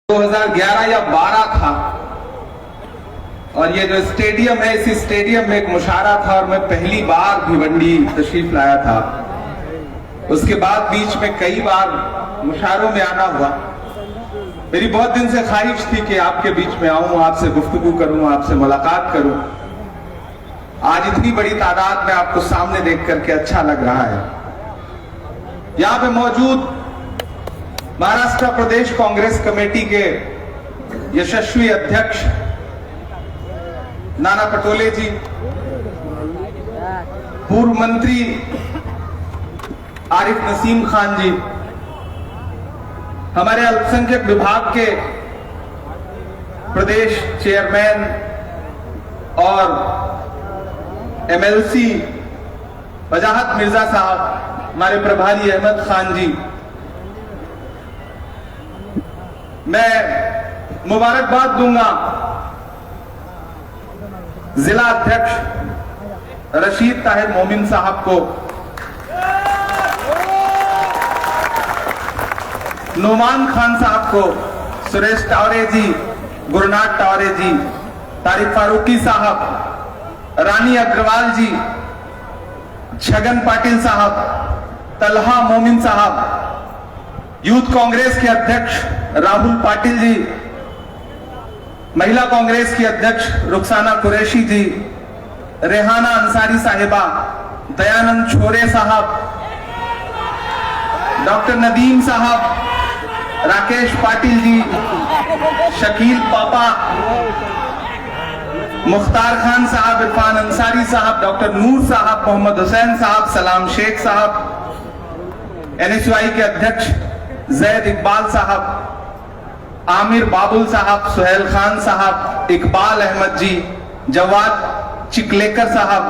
2011 या 12 था और ये जो स्टेडियम है, इसी स्टेडियम में एक मुशायरा था और मैं पहली बार भिवंडी तशरीफ लाया था। उसके बाद बीच में कई बार मुशायरों में आना हुआ। मेरी बहुत दिन से ख्वाहिश थी कि आपके बीच में आऊं, आपसे गुफ्तगू करूं, आपसे मुलाकात करूं। आज इतनी बड़ी तादाद में आपको सामने देख करके अच्छा लग रहा है। यहां पे मौजूद महाराष्ट्र प्रदेश कांग्रेस कमेटी के यशस्वी अध्यक्ष नाना पटोले जी, पूर्व मंत्री आरिफ नसीम खान जी, हमारे अल्पसंख्यक विभाग के प्रदेश चेयरमैन और एमएलसी वजाहत मिर्जा साहब, हमारे प्रभारी अहमद खान जी, मैं मुबारकबाद दूंगा जिला अध्यक्ष रशीद ताहिर मोमिन साहब को, नुमान खान साहब को, सुरेश टावरे जी, गुरुनाथ टावरे जी, तारिक फारूकी साहब, रानी अग्रवाल जी, छगन पाटिल साहब, तलहा मोमिन साहब, यूथ कांग्रेस के अध्यक्ष राहुल पाटिल जी, महिला कांग्रेस की अध्यक्ष रुखसाना कुरैशी जी, रेहाना अंसारी साहिबा, दयानंद छोरे साहब, डॉक्टर नदीम साहब, राकेश पाटिल जी, शकील पापा, मुख्तार खान साहब, इरफान अंसारी साहब, डॉक्टर नूर साहब, मोहम्मद हुसैन साहब, सलाम शेख साहब, एनएसयूआई के अध्यक्ष जैद इकबाल साहब, आमिर बाबुल साहब, सुहेल खान साहब, इकबाल अहमद जी, जवाद चिकलेकर साहब,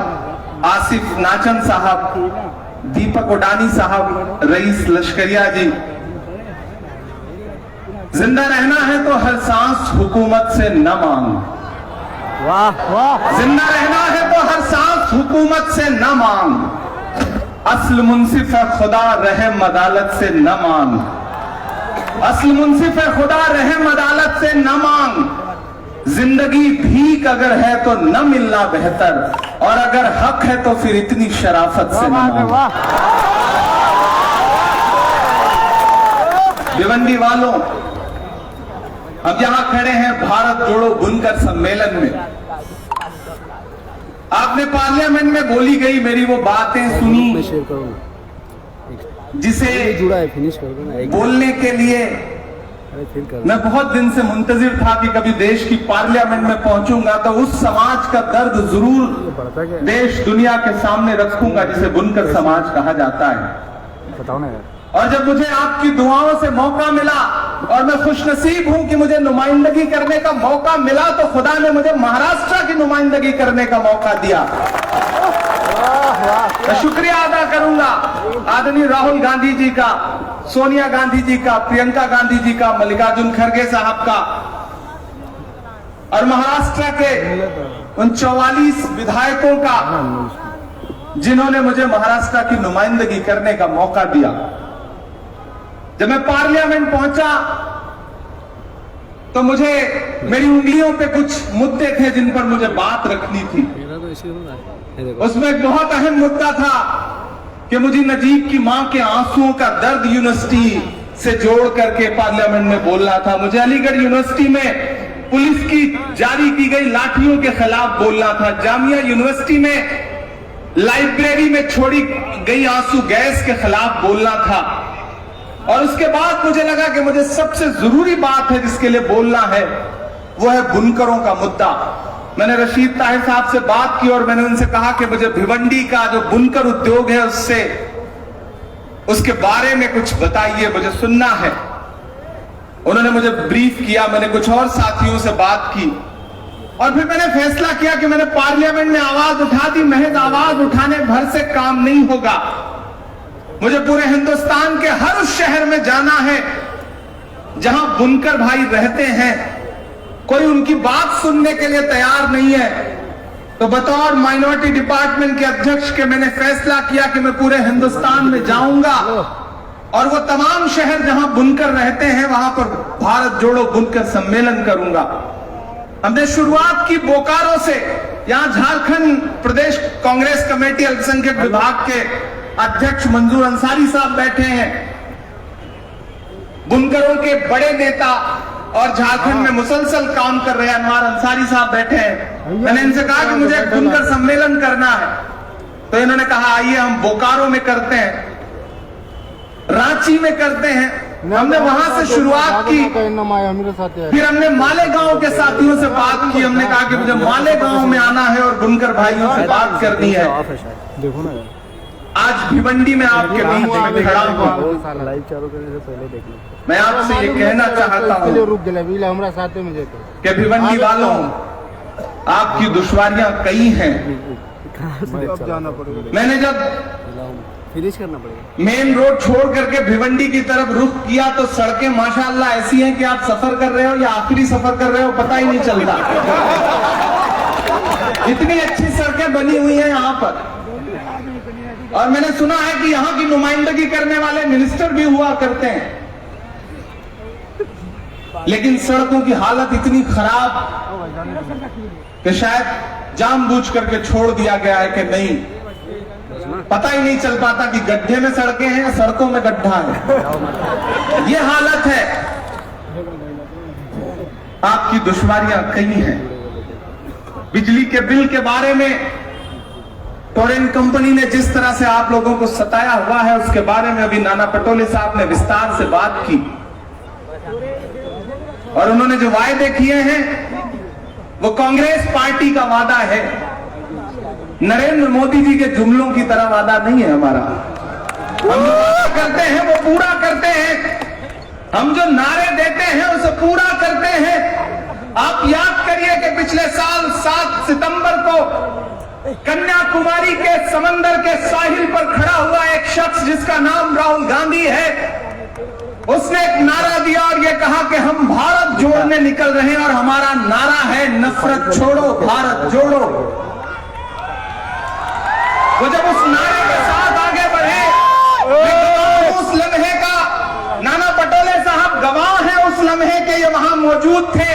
आसिफ नाचन साहब, दीपक उडानी साहब, रईस लश्करिया जी। जिंदा रहना है तो हर सांस हुकूमत से न मांग, वाह वाह, जिंदा रहना है तो हर सांस हुकूमत से न मांग, असल मुंसिफ है खुदा रहम अदालत से न मांग, असल मुंसिफ है खुदा रहम अदालत से न मांग, जिंदगी भीख अगर है तो न मिलना बेहतर, और अगर हक है तो फिर इतनी शराफत से न मांग। भिवंडी वालों, हम यहां खड़े हैं भारत जोड़ो बुनकर सम्मेलन में। आपने पार्लियामेंट में बोली गई मेरी वो बातें सुनी जिसे जुड़ा है, फिनिश कर दो ना। बोलने के लिए मैं बहुत दिन से मुंतजिर था कि कभी देश की पार्लियामेंट में पहुंचूंगा तो उस समाज का दर्द जरूर देश दुनिया के सामने रखूंगा जिसे बुनकर समाज कहा जाता है। बताओ ना यार। और जब मुझे आपकी दुआओं से मौका मिला और मैं खुशनसीब हूं कि मुझे नुमाइंदगी करने का मौका मिला, तो खुदा ने मुझे महाराष्ट्र की नुमाइंदगी करने का मौका दिया। मैं शुक्रिया अदा करूंगा आदरणीय राहुल गांधी जी का, सोनिया गांधी जी का, प्रियंका गांधी जी का, मल्लिकार्जुन खड़गे साहब का, और महाराष्ट्र के उन 44 विधायकों का जिन्होंने मुझे महाराष्ट्र की नुमाइंदगी करने का मौका दिया। जब मैं पार्लियामेंट पहुंचा तो मुझे मेरी उंगलियों पे कुछ मुद्दे थे जिन पर मुझे बात रखनी थी। उसमें एक बहुत अहम मुद्दा था कि मुझे नजीब की मां के आंसुओं का दर्द यूनिवर्सिटी से जोड़ करके पार्लियामेंट में बोलना था। मुझे अलीगढ़ यूनिवर्सिटी में पुलिस की जारी की गई लाठियों के खिलाफ बोलना था। जामिया यूनिवर्सिटी में लाइब्रेरी में छोड़ी गई आंसू गैस के खिलाफ बोलना था। और उसके बाद मुझे लगा कि मुझे सबसे जरूरी बात है जिसके लिए बोलना है वो है बुनकरों का मुद्दा। मैंने रशीद ताहिर साहब से बात की और मैंने उनसे कहा कि मुझे भिवंडी का जो बुनकर उद्योग है उसके बारे में कुछ बताइए, मुझे सुनना है। उन्होंने मुझे ब्रीफ किया, मैंने कुछ और साथियों से बात की और फिर मैंने फैसला किया कि मैंने पार्लियामेंट में आवाज उठा दी। महज आवाज उठाने भर से काम नहीं होगा, मुझे पूरे हिंदुस्तान के हर उस शहर में जाना है जहां बुनकर भाई रहते हैं, कोई उनकी बात सुनने के लिए तैयार नहीं है। तो बतौर माइनॉरिटी डिपार्टमेंट के अध्यक्ष के मैंने फैसला किया कि मैं पूरे हिंदुस्तान में जाऊंगा और वो तमाम शहर जहां बुनकर रहते हैं वहां पर भारत जोड़ो बुनकर सम्मेलन करूंगा। हमने शुरुआत की बोकारो से। यहां झारखंड प्रदेश कांग्रेस कमेटी अल्पसंख्यक विभाग के अध्यक्ष मंजूर अंसारी साहब बैठे हैं, बुनकरों के बड़े नेता और झारखंड में मुसलसल काम कर रहे अनवार अंसारी साहब बैठे हैं। मैंने इनसे कहा कि मुझे एक बुनकर सम्मेलन करना है, तो इन्होंने कहा आइए हम बोकारो में करते हैं, रांची में करते हैं। हमने वहां से शुरुआत की, फिर हमने मालेगांव के साथियों से बात की। हमने कहा कि मुझे मालेगांव में आना है और बुनकर भाइयों से बात करनी है। देखो ना, आज भिवंडी में आपके बीच में खड़ा हूं। लाइव चालू करने से पहले देख लो। मैं आपसे ये कहना चाहता हूं कि भिवंडी वालों, आपकी दुश्वारियां कई हैं। मैंने जब फिनिश करना पड़ेगा, मेन रोड छोड़ करके भिवंडी की तरफ रुख किया तो सड़कें माशाअल्लाह ऐसी हैं कि आप सफर कर रहे हो या आखिरी सफर कर रहे हो पता ही नहीं चलता। इतनी अच्छी सड़कें बनी हुई हैं यहाँ पर। और मैंने सुना है कि यहाँ की नुमाइंदगी करने वाले मिनिस्टर भी हुआ करते हैं, लेकिन सड़कों की हालत इतनी खराब कि शायद जानबूझ करके छोड़ दिया गया है कि नहीं, पता ही नहीं चल पाता कि गड्ढे में सड़कें हैं या सड़कों में गड्ढा है। ये हालत है। आपकी दुश्वारियां कई हैं। बिजली के बिल के बारे में टोरेन कंपनी ने जिस तरह से आप लोगों को सताया हुआ है, उसके बारे में अभी नाना पटोले साहब ने विस्तार से बात की। और उन्होंने जो वायदे किए हैं वो कांग्रेस पार्टी का वादा है, नरेंद्र मोदी जी के जुमलों की तरह वादा नहीं है हमारा। हम जो वादा करते हैं वो पूरा करते हैं, हम जो नारे देते हैं उसे पूरा करते हैं। आप याद करिए कि पिछले साल 7 सितंबर को कन्याकुमारी के समंदर के साहिल पर खड़ा हुआ एक शख्स जिसका नाम राहुल गांधी है, उसने एक नारा दिया और यह कहा कि हम भारत जोड़ने निकल रहे हैं और हमारा नारा है नफरत छोड़ो भारत जोड़ो। वो जब उस नारे के साथ आगे बढ़े, उस लम्हे का नाना पटोले साहब गवाह हैं उस लम्हे के, ये वहां मौजूद थे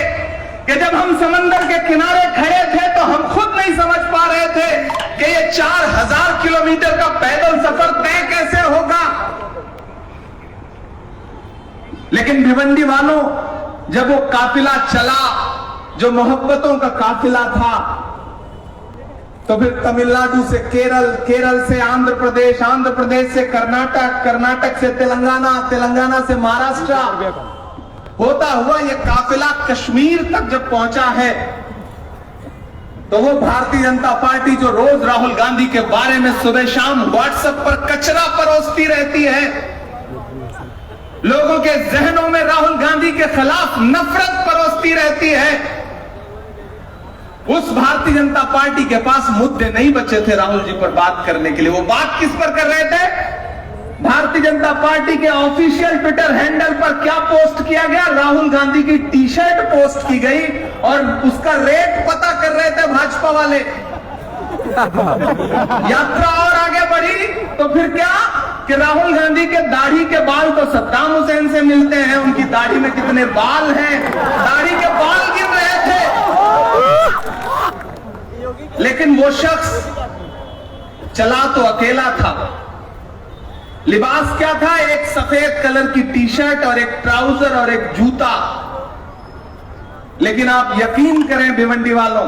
कि जब हम समंदर के किनारे खड़े थे तो हम खुद नहीं समझ पा रहे थे कि ये 4000 किलोमीटर का पैदल सफर तय कैसे होगा। लेकिन भिवंडी वालों, जब वो काफिला चला जो मोहब्बतों का काफिला था, तो फिर तमिलनाडु से केरल, केरल से आंध्र प्रदेश, आंध्र प्रदेश से कर्नाटक, कर्नाटक से तेलंगाना, तेलंगाना से महाराष्ट्र होता हुआ ये काफिला कश्मीर तक जब पहुंचा है, तो वो भारतीय जनता पार्टी जो रोज राहुल गांधी के बारे में सुबह शाम व्हाट्सएप पर कचरा परोसती रहती है, लोगों के जहनों में राहुल गांधी के खिलाफ नफरत परोसती रहती है, उस भारतीय जनता पार्टी के पास मुद्दे नहीं बचे थे राहुल जी पर बात करने के लिए। वो बात किस पर कर रहे थे? भारतीय जनता पार्टी के ऑफिशियल ट्विटर हैंडल पर क्या पोस्ट किया गया? राहुल गांधी की टी शर्ट पोस्ट की गई और उसका रेट पता कर रहे थे भाजपा वाले। यात्रा और आगे बढ़ी तो फिर क्या कि राहुल गांधी के दाढ़ी के बाल तो सद्दाम हुसैन से मिलते हैं, उनकी दाढ़ी में कितने बाल हैं, दाढ़ी के बाल गिर रहे थे। लेकिन वो शख्स चला तो अकेला था। लिबास क्या था? एक सफेद कलर की टी शर्ट और एक ट्राउजर और एक जूता। लेकिन आप यकीन करें भिवंडी वालों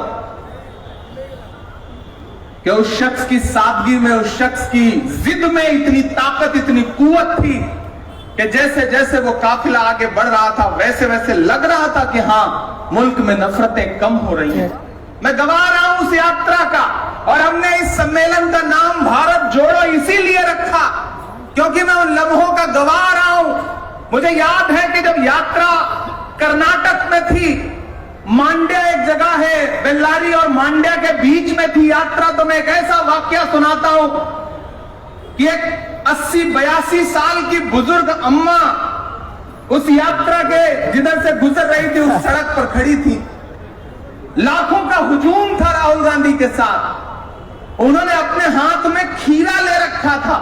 कि उस शख्स की सादगी में, उस शख्स की जिद में इतनी ताकत, इतनी कुव्वत थी कि जैसे जैसे वो काफिला आगे बढ़ रहा था वैसे वैसे लग रहा था कि हां, मुल्क में नफरतें कम हो रही हैं। मैं गवा रहा हूं उस यात्रा का, और हमने इस सम्मेलन का नाम भारत जोड़ो इसीलिए रखा क्योंकि मैं उन लम्हों का गवा रहा हूं। मुझे याद है कि जब यात्रा कर्नाटक में थी, मांड्या एक जगह है, बेल्लारी और मांड्या के बीच में थी यात्रा, तो मैं एक ऐसा वाकया सुनाता हूं कि एक 80-82 साल की बुजुर्ग अम्मा उस यात्रा के जिधर से गुजर रही थी उस सड़क पर खड़ी थी। लाखों का हुजूम था राहुल गांधी के साथ। उन्होंने अपने हाथ में खीरा ले रखा था।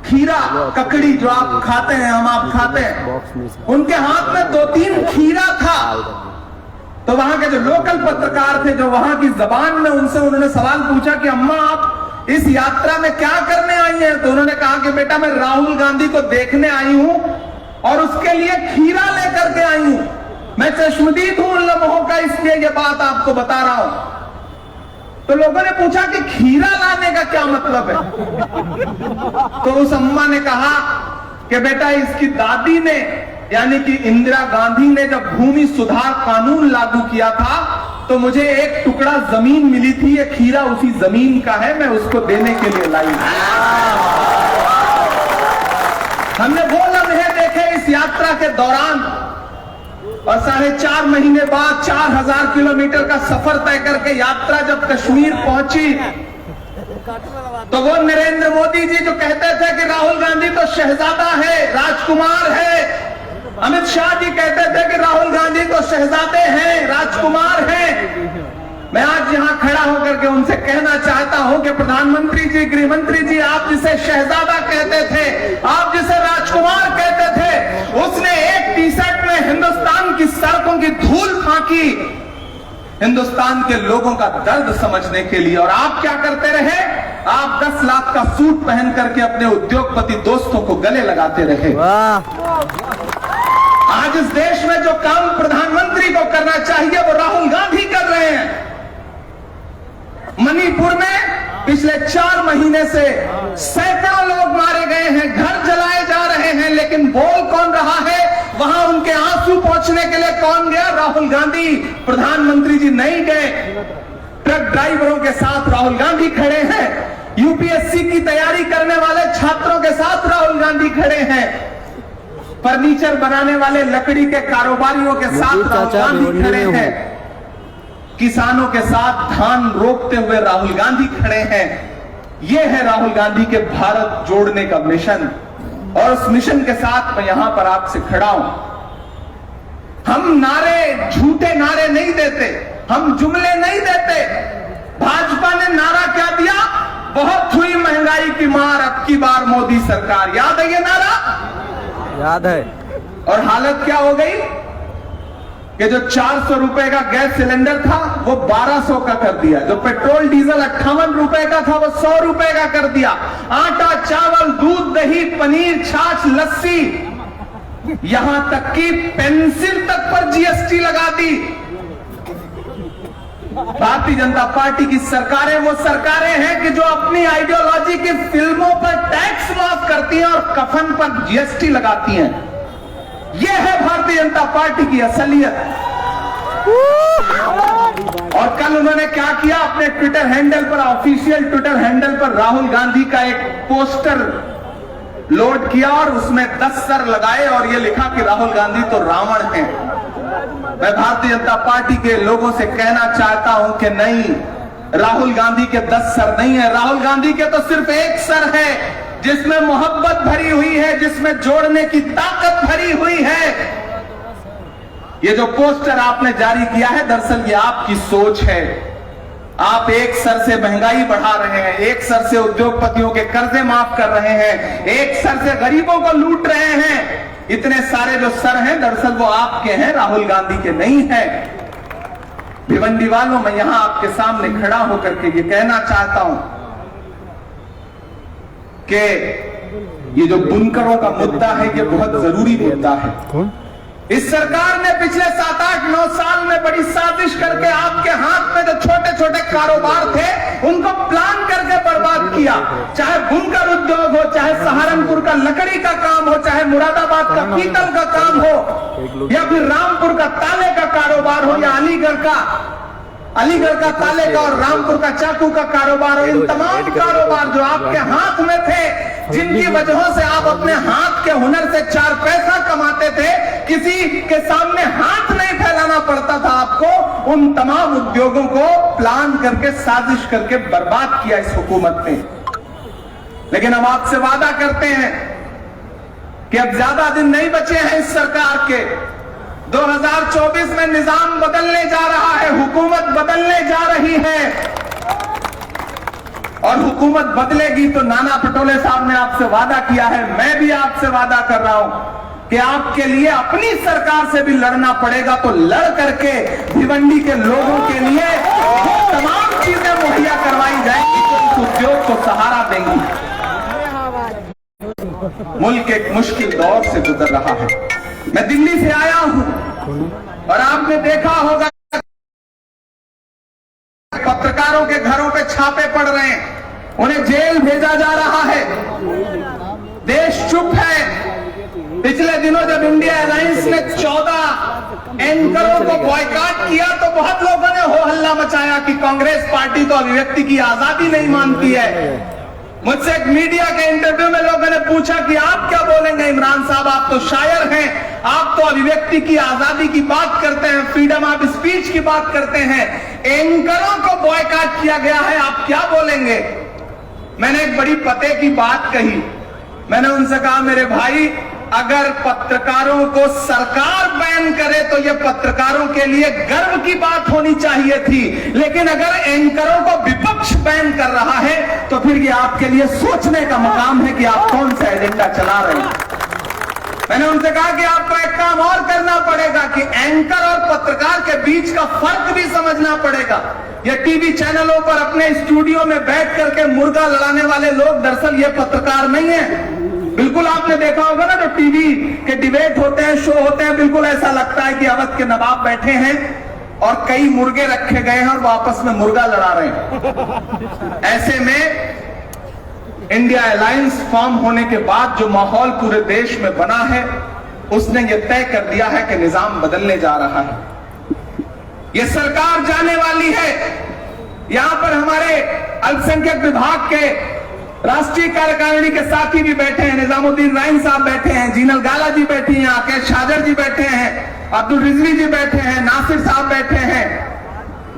खीरा ककड़ी जो आप खाते हैं, हम आप खाते हैं, बॉक्स में से उनके हाथ में 2-3 खीरा था। तो वहां के जो लोकल पत्रकार थे, जो वहां की जबान में, उनसे उन्होंने सवाल पूछा कि अम्मा आप इस यात्रा में क्या करने आई हैं? तो उन्होंने कहा कि बेटा मैं राहुल गांधी को देखने आई हूं और उसके लिए खीरा लेकर के आई हूं। मैं चश्मदीद हूं उन लम्हों का, इसलिए ये बात आपको बता रहा हूं। तो लोगों ने पूछा कि खीरा लाने का क्या मतलब है? तो उस अम्मा ने कहा कि बेटा इसकी दादी ने, यानी कि इंदिरा गांधी ने जब भूमि सुधार कानून लागू किया था तो मुझे एक टुकड़ा जमीन मिली थी, ये खीरा उसी जमीन का है, मैं उसको देने के लिए लाई। हमने वो लम्हे देखे इस यात्रा के दौरान, और 4.5 महीने बाद 4000 किलोमीटर का सफर तय करके यात्रा जब कश्मीर पहुंची तो वो नरेंद्र मोदी जी जो कहते थे कि राहुल गांधी तो शहजादा है, राजकुमार है, अमित शाह जी कहते थे कि राहुल गांधी तो शहजादे हैं, राजकुमार हैं। मैं आज यहां खड़ा होकर के उनसे कहना चाहता हूं कि प्रधानमंत्री जी, गृहमंत्री जी, आप जिसे शहजादा कहते थे, आप जिसे राजकुमार कहते थे, उसने एक टी-शर्ट में हिंदुस्तान की सड़कों की धूल फांकी हिंदुस्तान के लोगों का दर्द समझने के लिए। और आप क्या करते रहे? आप 10 लाख का सूट पहन करके अपने उद्योगपति दोस्तों को गले लगाते रहे। आज इस देश में जो काम प्रधानमंत्री को करना चाहिए वो राहुल गांधी कर रहे हैं। मणिपुर में पिछले 4 महीने से सैकड़ों लोग मारे गए हैं, घर जलाए जा रहे हैं, लेकिन बोल कौन रहा है? वहां उनके आंसू पोंछने के लिए कौन गया? राहुल गांधी। प्रधानमंत्री जी नहीं गए। ट्रक ड्राइवरों के साथ राहुल गांधी खड़े हैं, यूपीएससी की तैयारी करने वाले छात्रों के साथ राहुल गांधी खड़े हैं, फर्नीचर बनाने वाले लकड़ी के कारोबारियों के साथ राहुल गांधी खड़े हैं, किसानों के साथ धान रोपते हुए राहुल गांधी खड़े हैं। यह है राहुल गांधी के भारत जोड़ने का मिशन, और उस मिशन के साथ मैं यहां पर आपसे खड़ा हूं। हम नारे, झूठे नारे नहीं देते, हम जुमले नहीं देते। भाजपा ने नारा क्या दिया? बहुत हुई महंगाई की मार, अब की बार मोदी सरकार। याद है ये नारा? याद है। और हालत क्या हो गई कि जो 400 रुपए का गैस सिलेंडर था वो 1200 का कर दिया, जो पेट्रोल डीजल 58 रुपए का था वो 100 रुपए का कर दिया, आटा, चावल, दूध, दही, पनीर, छाछ, लस्सी, यहां तक कि पेंसिल तक पर जीएसटी लगा दी। भारतीय जनता पार्टी की सरकारें वो सरकारें हैं कि जो अपनी आइडियोलॉजी की फिल्मों पर टैक्स माफ करती हैं और कफन पर जीएसटी लगाती हैं। यह है भारतीय जनता पार्टी की असलियत। और कल उन्होंने क्या किया? अपने ट्विटर हैंडल पर, ऑफिशियल ट्विटर हैंडल पर राहुल गांधी का एक पोस्टर लोड किया और उसमें 10 सर लगाए और यह लिखा कि राहुल गांधी तो रावण हैं। मैं भारतीय जनता पार्टी के लोगों से कहना चाहता हूं कि नहीं, राहुल गांधी के 10 सर नहीं है, राहुल गांधी के तो सिर्फ एक सर है जिसमें मोहब्बत भरी हुई है, जिसमें जोड़ने की ताकत भरी हुई है। ये जो पोस्टर आपने जारी किया है, दरअसल ये आपकी सोच है। आप एक सर से महंगाई बढ़ा रहे हैं, एक सर से उद्योगपतियों के कर्जे माफ कर रहे हैं, एक सर से गरीबों को लूट रहे हैं। इतने सारे जो सर हैं दरअसल वो आपके हैं, राहुल गांधी के नहीं हैं। भिवंडी वालों, मैं यहां आपके सामने खड़ा होकर के ये कहना चाहता हूं कि ये जो बुनकरों का मुद्दा है ये बहुत जरूरी मुद्दा है। इस सरकार ने पिछले 7, 8, 9 साल में बड़ी साजिश करके आपके हाथ में जो छोटे छोटे कारोबार थे उनको प्लान करके बर्बाद किया। चाहे बुनकर उद्योग हो, चाहे सहारनपुर का लकड़ी का काम हो, चाहे मुरादाबाद का पीतल का काम हो, या फिर रामपुर का ताले का कारोबार हो, या अलीगढ़ का ताले का और रामपुर का चाकू का कारोबार हो। इन तमाम कारोबार जो आपके हाथ में थे, जिनकी वजहों से आप अपने हाथ के हुनर से 4 पैसा कमाते थे, किसी के सामने हाथ नहीं फैलाना पड़ता था आपको, उन तमाम उद्योगों को प्लान करके, साजिश करके बर्बाद किया इस हुकूमत ने। लेकिन हम आपसे वादा करते हैं कि अब ज्यादा दिन नहीं बचे हैं इस सरकार के। 2024 में निजाम बदलने जा रहा है, हुकूमत बदलने जा रही है, और हुकूमत बदलेगी तो नाना पटोले साहब ने आपसे वादा किया है, मैं भी आपसे वादा कर रहा हूं कि आपके लिए अपनी सरकार से भी लड़ना पड़ेगा, तो लड़ करके भिवंडी के लोगों के लिए वो तमाम चीजें मुहैया करवाई जाएंगी जो इस उद्योग को सहारा देंगी। मुल्क एक मुश्किल दौर से गुजर रहा है। मैं दिल्ली से आया हूं और आपने देखा होगा पत्रकारों के घरों पे छापे पड़ रहे हैं, उन्हें जेल भेजा जा रहा है, देश चुप है। पिछले दिनों जब इंडिया अलायंस ने 14 एंकरों को बॉयकॉट किया तो बहुत लोगों ने हो हल्ला मचाया कि कांग्रेस पार्टी तो अभिव्यक्ति की आजादी नहीं मानती है। मुझसे एक मीडिया के इंटरव्यू में लोगों ने पूछा कि आप क्या बोलेंगे इमरान साहब, आप तो शायर हैं, आप तो अभिव्यक्ति की आजादी की बात करते हैं, फ्रीडम ऑफ स्पीच की बात करते हैं, एंकरों को बॉयकॉट किया गया है, आप क्या बोलेंगे। मैंने एक बड़ी पते की बात कही। मैंने उनसे कहा मेरे भाई, अगर पत्रकारों को सरकार बैन करे तो यह पत्रकारों के लिए गर्व की बात होनी चाहिए थी, लेकिन अगर एंकरों को विपक्ष बैन कर रहा है तो फिर ये आपके लिए सोचने का मकाम है कि आप कौन सा एजेंडा चला रहे हैं। मैंने उनसे कहा कि आपको एक काम और करना पड़ेगा कि एंकर और पत्रकार के बीच का फर्क भी समझना पड़ेगा। ये टीवी चैनलों पर अपने स्टूडियो में बैठ करके मुर्गा लड़ाने वाले लोग दरअसल ये पत्रकार नहीं है। बिल्कुल आपने देखा होगा ना, जो टीवी के डिबेट होते हैं, शो होते हैं, बिल्कुल ऐसा लगता है कि अवध के नवाब बैठे हैं और कई मुर्गे रखे गए हैं और वो आपस में मुर्गा लड़ा रहे हैं। ऐसे में इंडिया अलायंस फॉर्म होने के बाद जो माहौल पूरे देश में बना है, उसने ये तय कर दिया है कि निजाम बदलने जा रहा है। ये सरकार जाने वाली है। यहां पर हमारे अल्पसंख्यक विभाग के राष्ट्रीय कार्यकारिणी के साथी भी बैठे हैं, निजामुद्दीन राइन साहब बैठे हैं, जीनल गाला जी बैठी हैं, आकेश छाजर जी बैठे हैं, अब्दुल रिजवी जी बैठे हैं, नासिर साहब बैठे हैं,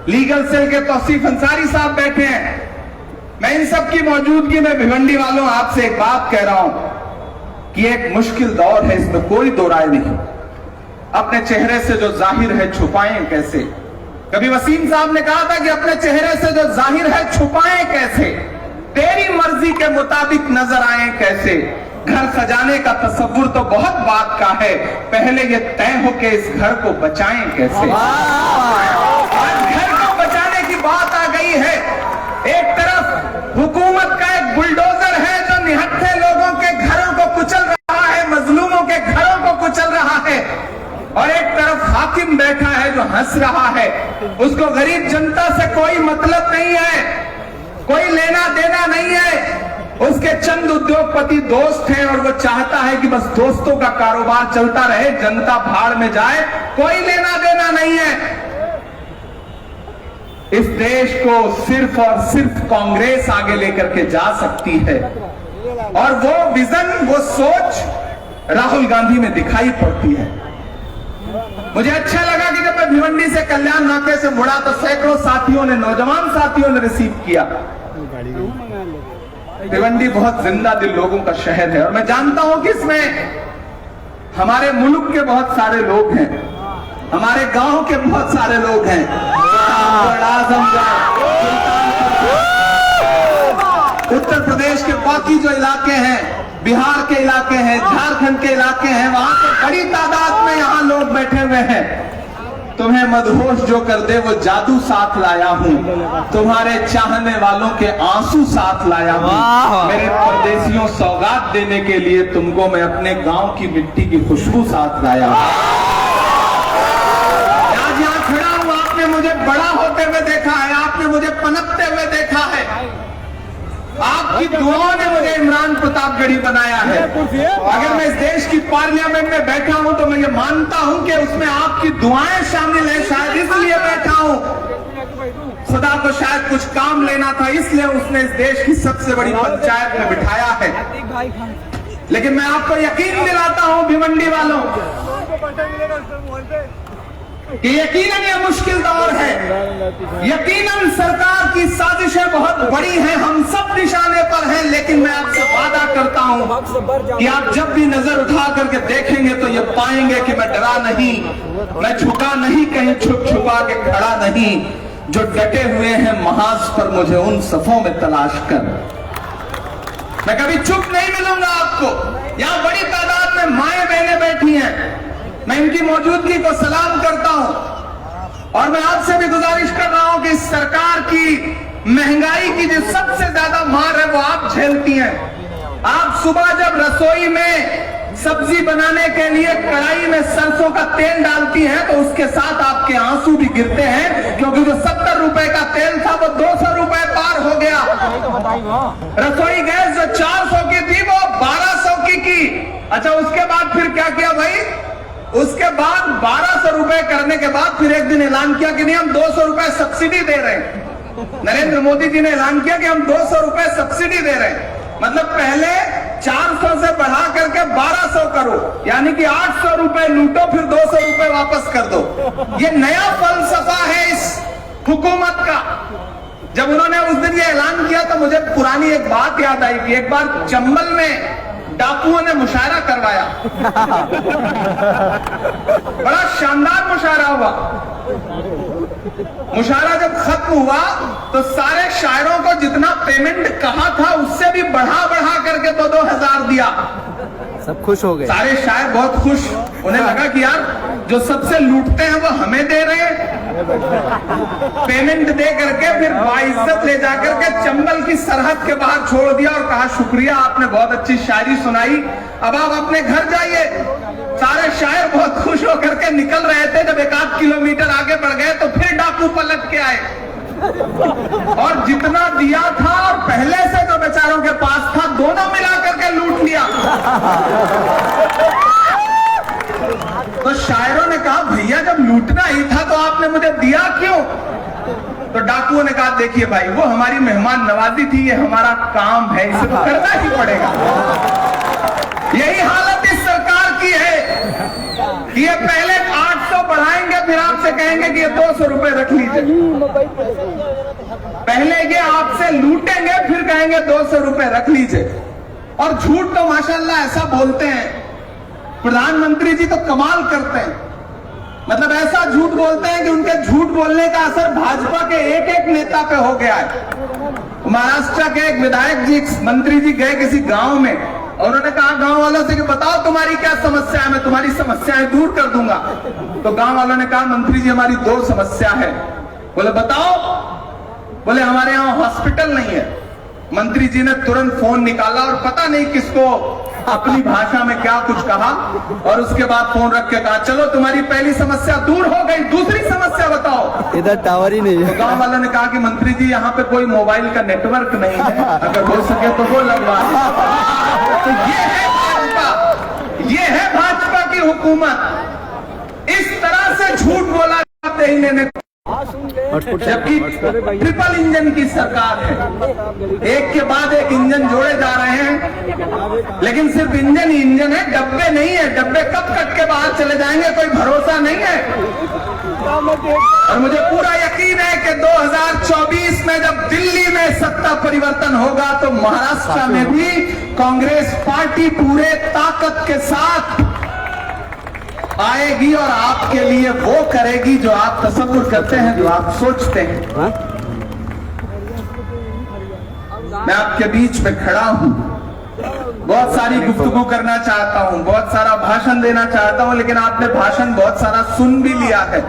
लीगल सेल के तौसीफ अंसारी साहब बैठे हैं। मैं इन सब की मौजूदगी में भिवंडी वालों आपसे एक बात कह रहा हूं कि एक मुश्किल दौर है, इसमें कोई दो राय नहीं। अपने चेहरे से जो जाहिर है छुपाएं कैसे। कभी वसीम साहब ने कहा था कि अपने चेहरे से जो जाहिर है छुपाएं कैसे, तेरी मर्जी के मुताबिक नजर आए कैसे। घर सजाने का तस्वुर तो बहुत बात का है, पहले ये तय हो कि इस घर को बचाएं कैसे। आज घर को बचाने की बात आ गई है। एक तरफ हुकूमत का एक बुलडोजर है जो निहत्थे लोगों के घरों को कुचल रहा है, मजलूमों के घरों को कुचल रहा है, और एक तरफ हाकिम बैठा है जो हंस रहा है। उसको गरीब जनता से कोई मतलब नहीं है, कोई लेना देना नहीं है। उसके चंद उद्योगपति दोस्त हैं और वो चाहता है कि बस दोस्तों का कारोबार चलता रहे, जनता भाड़ में जाए, कोई लेना देना नहीं है। इस देश को सिर्फ और सिर्फ कांग्रेस आगे लेकर के जा सकती है, और वो विजन, वो सोच राहुल गांधी में दिखाई पड़ती है। मुझे अच्छा लगा कि जब मैं भिवंडी से कल्याण नाके से मुड़ा तो सैकड़ों साथियों ने, नौजवान साथियों ने रिसीव किया। भिवंडी बहुत जिंदा दिल लोगों का शहर है और मैं जानता हूं कि इसमें हमारे मुल्क के बहुत सारे लोग हैं, हमारे गांव के बहुत सारे लोग हैं। उत्तर प्रदेश के बाकी जो इलाके हैं, बिहार के इलाके हैं, झारखंड के इलाके हैं, वहां से बड़ी तादाद में यहाँ लोग बैठे हुए हैं। तुम्हें मदहोश जो कर दे वो जादू साथ लाया हूँ, तुम्हारे चाहने वालों के आंसू साथ लाया हूँ। मेरे परदेसियों, सौगात देने के लिए तुमको मैं अपने गांव की मिट्टी की खुशबू साथ लाया हूँ। आज यहाँ खड़ा हूँ, आपने मुझे बड़ा होते हुए देखा है, आपने मुझे पनपते हुए देखा है, आपकी दुआओं ने मुझे इमरान प्रतापगढ़ी बनाया है। अगर मैं इस देश की पार्लियामेंट में बैठा हूं तो मैं ये मानता हूं कि उसमें आपकी दुआएं शामिल हैं। शायद इसलिए बैठा हूं, खुदा को शायद कुछ काम लेना था, इसलिए उसने इस देश की सबसे बड़ी पंचायत में बिठाया है। लेकिन मैं आपको यकीन दिलाता हूं भिवंडी वालों कि यकीनन ये मुश्किल दौर है, यकीनन सरकार की साजिशें बहुत बड़ी हैं, हम सब निशाने पर हैं, लेकिन मैं आपसे वादा करता हूं कि आप जब भी नजर उठा करके देखेंगे तो ये पाएंगे कि मैं डरा नहीं, मैं झुका नहीं, कहीं छुप छुपा के खड़ा नहीं, जो डटे हुए हैं महाज पर मुझे उन सफों में तलाश कर। मैं कभी चुप नहीं मिलूंगा आपको। यहां बड़ी तादाद में माएं बहनें बैठी हैं, मैं इनकी मौजूदगी को सलाम करता हूं और मैं आपसे भी गुजारिश कर रहा हूं कि इस सरकार की महंगाई की जो सबसे ज्यादा मार है वो आप झेलती हैं। आप सुबह जब रसोई में सब्जी बनाने के लिए कढ़ाई में सरसों का तेल डालती हैं तो उसके साथ आपके आंसू भी गिरते हैं, क्योंकि जो 70 रुपए का तेल था वो 200 रुपए पार हो गया। रसोई गैस जो 400 की थी वो 1200 की। अच्छा, उसके बाद फिर क्या किया भाई? उसके बाद 1200 रुपए करने के बाद फिर एक दिन ऐलान किया कि नहीं, हम 200 रुपए सब्सिडी दे रहे हैं। नरेंद्र मोदी जी ने ऐलान किया कि हम 200 रुपए सब्सिडी दे रहे हैं। मतलब पहले 400 से बढ़ा करके 1200 करो, यानी कि 800 रुपए लूटो फिर 200 रुपए वापस कर दो। ये नया फलसफा है इस हुकूमत का। जब उन्होंने उस दिन ये ऐलान किया तो मुझे पुरानी एक बात याद आई कि एक बार चंबल में डाकुओं ने मुशायरा करवाया। बड़ा शानदार मुशायरा हुआ। मुशायरा जब खत्म हुआ तो सारे शायरों को जितना पेमेंट कहा था उससे भी बढ़ा बढ़ा करके 2,000 दिया। सब खुश हो गए, सारे शायर बहुत खुश। उन्हें लगा कि यार जो सबसे लूटते हैं वो हमें दे रहे हैं। पेमेंट दे करके फिर बाइज्जत ले जाकर के चंबल की सरहद के बाहर छोड़ दिया और कहा शुक्रिया, आपने बहुत अच्छी शायरी सुनाई, अब आप अपने घर जाइए। सारे शायर बहुत खुश होकर के निकल रहे थे। जब 1-8 किलोमीटर आगे बढ़ गए तो फिर डाकू पलट के आए और जितना दिया था और पहले से जो बेचारों के पास था दोनों मिला करके लूट लिया। तो शायरों ने कहा भैया जब लूटना ही था तो आपने मुझे दिया क्यों? तो डाकुओं ने कहा देखिए भाई, वो हमारी मेहमान नवाजी थी, ये हमारा काम है, इसे तो करना ही पड़ेगा। यही हालत इस सरकार की है कि ये पहले 800 बढ़ाएंगे फिर आपसे कहेंगे कि ये 200 रुपए रख लीजिए। पहले ये आपसे लूटेंगे फिर कहेंगे 200 रुपए रख लीजिए। और झूठ तो माशाल्लाह ऐसा बोलते हैं, प्रधानमंत्री जी तो कमाल करते हैं। मतलब ऐसा झूठ बोलते हैं कि उनके झूठ बोलने का असर भाजपा के एक एक नेता पे हो गया है। महाराष्ट्र के एक विधायक जी, मंत्री जी गए किसी गांव में और उन्होंने कहा गांव वालों से कि बताओ तुम्हारी क्या समस्या है, मैं तुम्हारी समस्याएं दूर कर दूंगा। तो गांव वालों ने कहा मंत्री जी हमारी 2 समस्या है। बोले बताओ। बोले हमारे यहाँ हॉस्पिटल नहीं है। मंत्री जी ने तुरंत फोन निकाला और पता नहीं किसको अपनी भाषा में क्या कुछ कहा और उसके बाद फोन रख के कहा चलो तुम्हारी पहली समस्या दूर हो गई, दूसरी समस्या बताओ। इधर टावर ही नहीं है। तो गांव वालों ने कहा कि मंत्री जी यहाँ पे कोई मोबाइल का नेटवर्क नहीं है, अगर हो सके तो वो लगवा। तो ये है भाजपा की हुकूमत। इस तरह से झूठ बोला जाते ही लेने, जबकि ट्रिपल इंजन की सरकार है। एक के बाद एक इंजन जोड़े जा रहे हैं, लेकिन सिर्फ इंजन ही इंजन है, डब्बे नहीं है। डब्बे कब कट के बाहर चले जाएंगे कोई भरोसा नहीं है। और मुझे पूरा यकीन है कि 2024 में जब दिल्ली में सत्ता परिवर्तन होगा तो महाराष्ट्र में भी कांग्रेस पार्टी पूरे ताकत के साथ आएगी और आपके लिए वो करेगी जो आप तसव्वुर करते हैं, जो आप सोचते हैं। मैं आपके बीच में खड़ा हूं, बहुत सारी गुफ्तगू करना चाहता हूं, बहुत सारा भाषण देना चाहता हूं, लेकिन आपने भाषण बहुत सारा सुन भी लिया है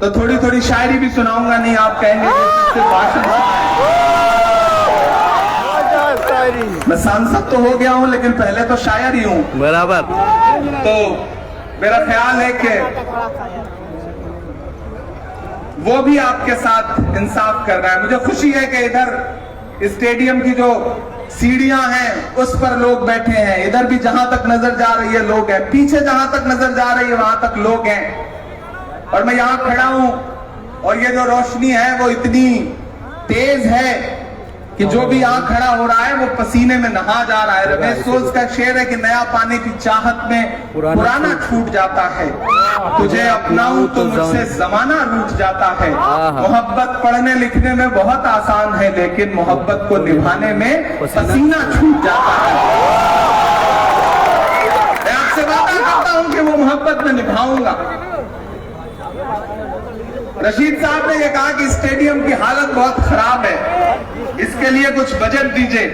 तो थोड़ी थोड़ी शायरी भी सुनाऊंगा। नहीं आप कहेंगे सिर्फ भाषण। मैं सांसद तो हो गया हूं लेकिन पहले तो शायर ही हूं। बराबर। तो मेरा ख्याल है कि वो भी आपके साथ इंसाफ कर रहा है। मुझे खुशी है कि इधर स्टेडियम की जो सीढ़ियां हैं उस पर लोग बैठे हैं। इधर भी जहां तक नजर जा रही है लोग हैं, पीछे जहां तक नजर जा रही है वहां तक लोग हैं। और मैं यहां खड़ा हूं और ये जो रोशनी है वो इतनी तेज है कि जो भी यहां खड़ा हो रहा है वो पसीने में नहा जा रहा है। रमेश सोच का शेर है कि नया पाने की चाहत में पुराना छूट जाता है, तुझे अपनाऊं तो मुझसे जमाना रूठ जाता है। मोहब्बत पढ़ने लिखने में बहुत आसान है लेकिन मोहब्बत को निभाने में पसीना छूट जाता है। मैं आपसे वादा करता हूं कि वो मोहब्बत में निभाऊंगा। रशीद साहब ने यह कहा कि स्टेडियम की हालत बहुत खराब है, इसके लिए कुछ बजट दीजिए।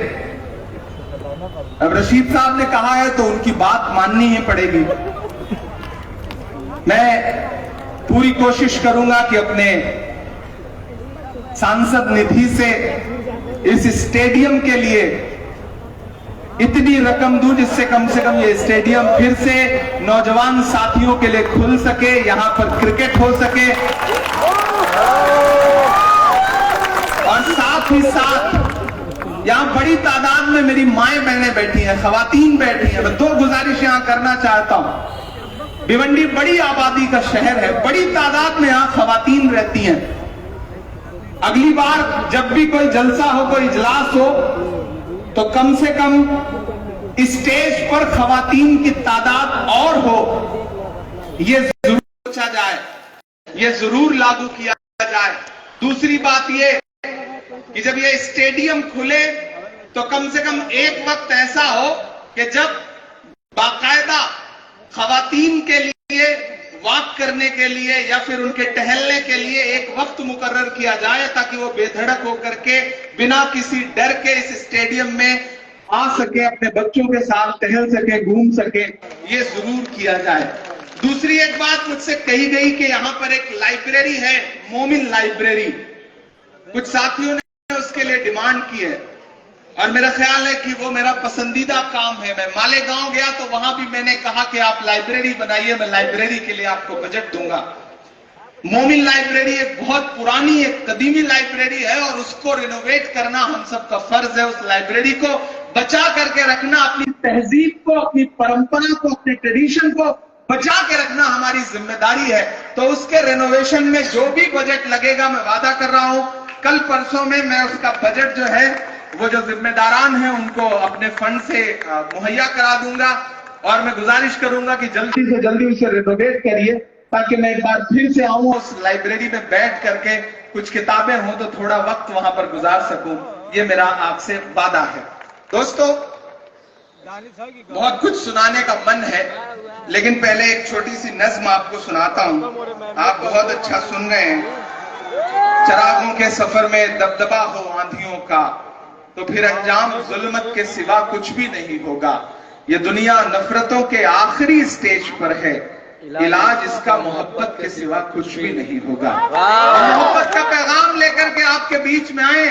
अब रशीद साहब ने कहा है तो उनकी बात माननी ही पड़ेगी। मैं पूरी कोशिश करूंगा कि अपने सांसद निधि से इस स्टेडियम के लिए इतनी रकम दूं जिससे कम से कम ये स्टेडियम फिर से नौजवान साथियों के लिए खुल सके, यहां पर क्रिकेट हो सके और साथ ही साथ यहां बड़ी तादाद में मेरी माएं बहनें बैठी हैं, खवातीन बैठी हैं। मैं दो गुजारिश यहां करना चाहता हूं। भिवंडी बड़ी आबादी का शहर है, बड़ी तादाद में यहां खवातीन रहती हैं। अगली बार जब भी कोई जलसा हो, कोई इजलास हो, तो कम से कम स्टेज पर खवातीन की तादाद और हो, यह जरूर सोचा जाए, यह जरूर लागू किया जाए। दूसरी बात यह कि जब यह स्टेडियम खुले तो कम से कम एक वक्त ऐसा हो कि जब बाकायदा खवातीन के लिए वॉक करने के लिए या फिर उनके टहलने के लिए एक वक्त मुकर्रर किया जाए, ताकि वो बेधड़क होकर के बिना किसी डर के इस स्टेडियम में आ सके, अपने बच्चों के साथ टहल सके, घूम सके। ये जरूर किया जाए। दूसरी एक बात मुझसे कही गई कि यहां पर एक लाइब्रेरी है, मोमिन लाइब्रेरी। कुछ साथियों ने उसके लिए डिमांड की है और मेरा ख्याल है कि वो मेरा पसंदीदा काम है। मैं मालेगांव गया तो वहां भी मैंने कहा कि आप लाइब्रेरी बनाइए, मैं लाइब्रेरी के लिए आपको बजट दूंगा। मोमिन लाइब्रेरी एक बहुत पुरानी, एक कदीमी लाइब्रेरी है और उसको रिनोवेट करना हम सबका फर्ज है। उस लाइब्रेरी को बचा करके रखना, अपनी तहजीब को, अपनी परंपरा को, अपने ट्रेडिशन को बचा के रखना हमारी जिम्मेदारी है। तो उसके रेनोवेशन में जो भी बजट लगेगा, मैं वादा कर रहा हूं कल परसों में मैं उसका बजट जो है वो जो जिम्मेदारान हैं उनको अपने फंड से मुहैया करा दूंगा और मैं गुजारिश करूंगा कि जल्दी से जल्दी उसे रिनोवेट करिए, ताकि मैं एक बार फिर से आऊं, उस लाइब्रेरी में बैठ करके कुछ किताबें हों तो थोड़ा वक्त वहां पर गुजार सकूं। ये मेरा आपसे वादा है। दोस्तों, बहुत कुछ सुनाने का मन है, लेकिन पहले एक छोटी सी नज्म आपको सुनाता हूं। आप बहुत अच्छा सुन रहे हैं। चरागों के सफर में दबदबा हो आंधियों का, तो फिर अंजाम जुल्मत के सिवा कुछ भी नहीं होगा। ये दुनिया नफरतों के आखिरी स्टेज पर है, इलाज इसका मोहब्बत के सिवा कुछ भी नहीं होगा। मोहब्बत का पैगाम लेकर के आपके बीच में आए,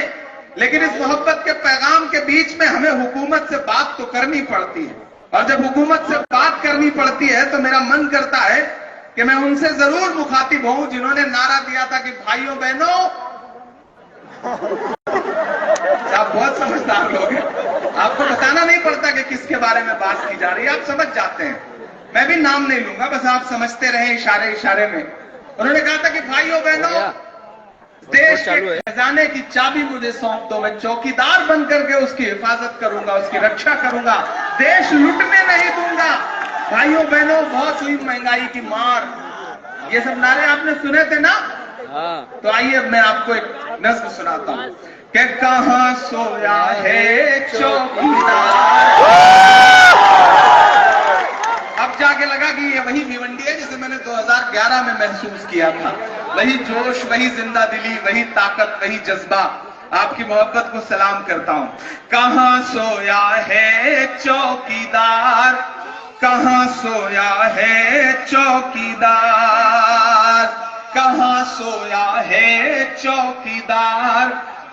लेकिन इस मोहब्बत के पैगाम के बीच में हमें हुकूमत से बात तो करनी पड़ती है, और जब हुकूमत से बात करनी पड़ती है तो मेरा मन करता है कि मैं उनसे जरूर मुखातिब हूं जिन्होंने नारा दिया था कि भाइयों बहनों, आप बहुत समझदार लोग हैं, आपको बताना नहीं पड़ता कि किसके बारे में बात की जा रही है, आप समझ जाते हैं। मैं भी नाम नहीं लूंगा, बस आप समझते रहे इशारे इशारे में। उन्होंने कहा था कि भाइयों बहनों, देश के खजाने की चाबी मुझे सौंप दो, मैं चौकीदार बन करके उसकी हिफाजत करूंगा, उसकी रक्षा करूंगा, देश लुटने नहीं दूंगा। भाइयों बहनों, बहुत हुई महंगाई की मार, ये सब नारे आपने सुने थे ना? तो आइए मैं आपको एक नज्म सुनाता हूं कि कहां सोया है चौकीदार। अब जाके लगा कि ये वही भिवंडी है जिसे मैंने 2011 में महसूस किया था। वही जोश, वही जिंदा दिली, वही ताकत, वही जज्बा। आपकी मोहब्बत को सलाम करता हूं। कहां सोया है चौकीदार, कहां सोया है चौकीदार, कहां सोया है चौकीदार,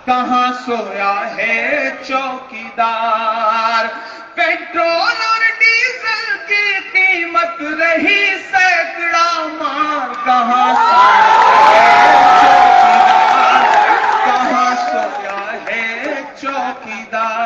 कहां सोया है चौकीदार। पेट्रोल और डीजल की कीमत रही सैकड़ा मार, कहां सोया है चौकीदार।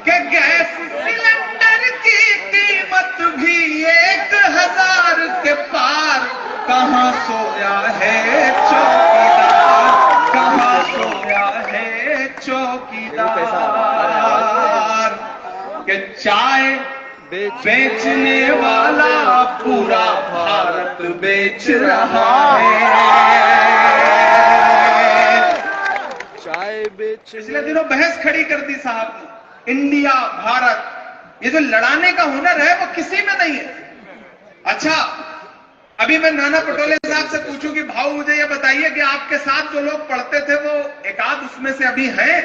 के गैस सिलेंडर की कीमत भी 1000 के पार, कहां सोया है चौकीदार, कहां सोया है चौकीदार। के चाय बेचने वाला पूरा भारत बेच रहा है। चाय बेच, पिछले दिनों बहस खड़ी कर दी साहब ने, इंडिया भारत, ये जो लड़ाने का हुनर है वो किसी में नहीं है। अच्छा, अभी मैं नाना पटोले साहब से पूछूं कि भाऊ मुझे ये बताइए कि आपके साथ जो लोग पढ़ते थे वो एकाध उसमें से अभी हैं,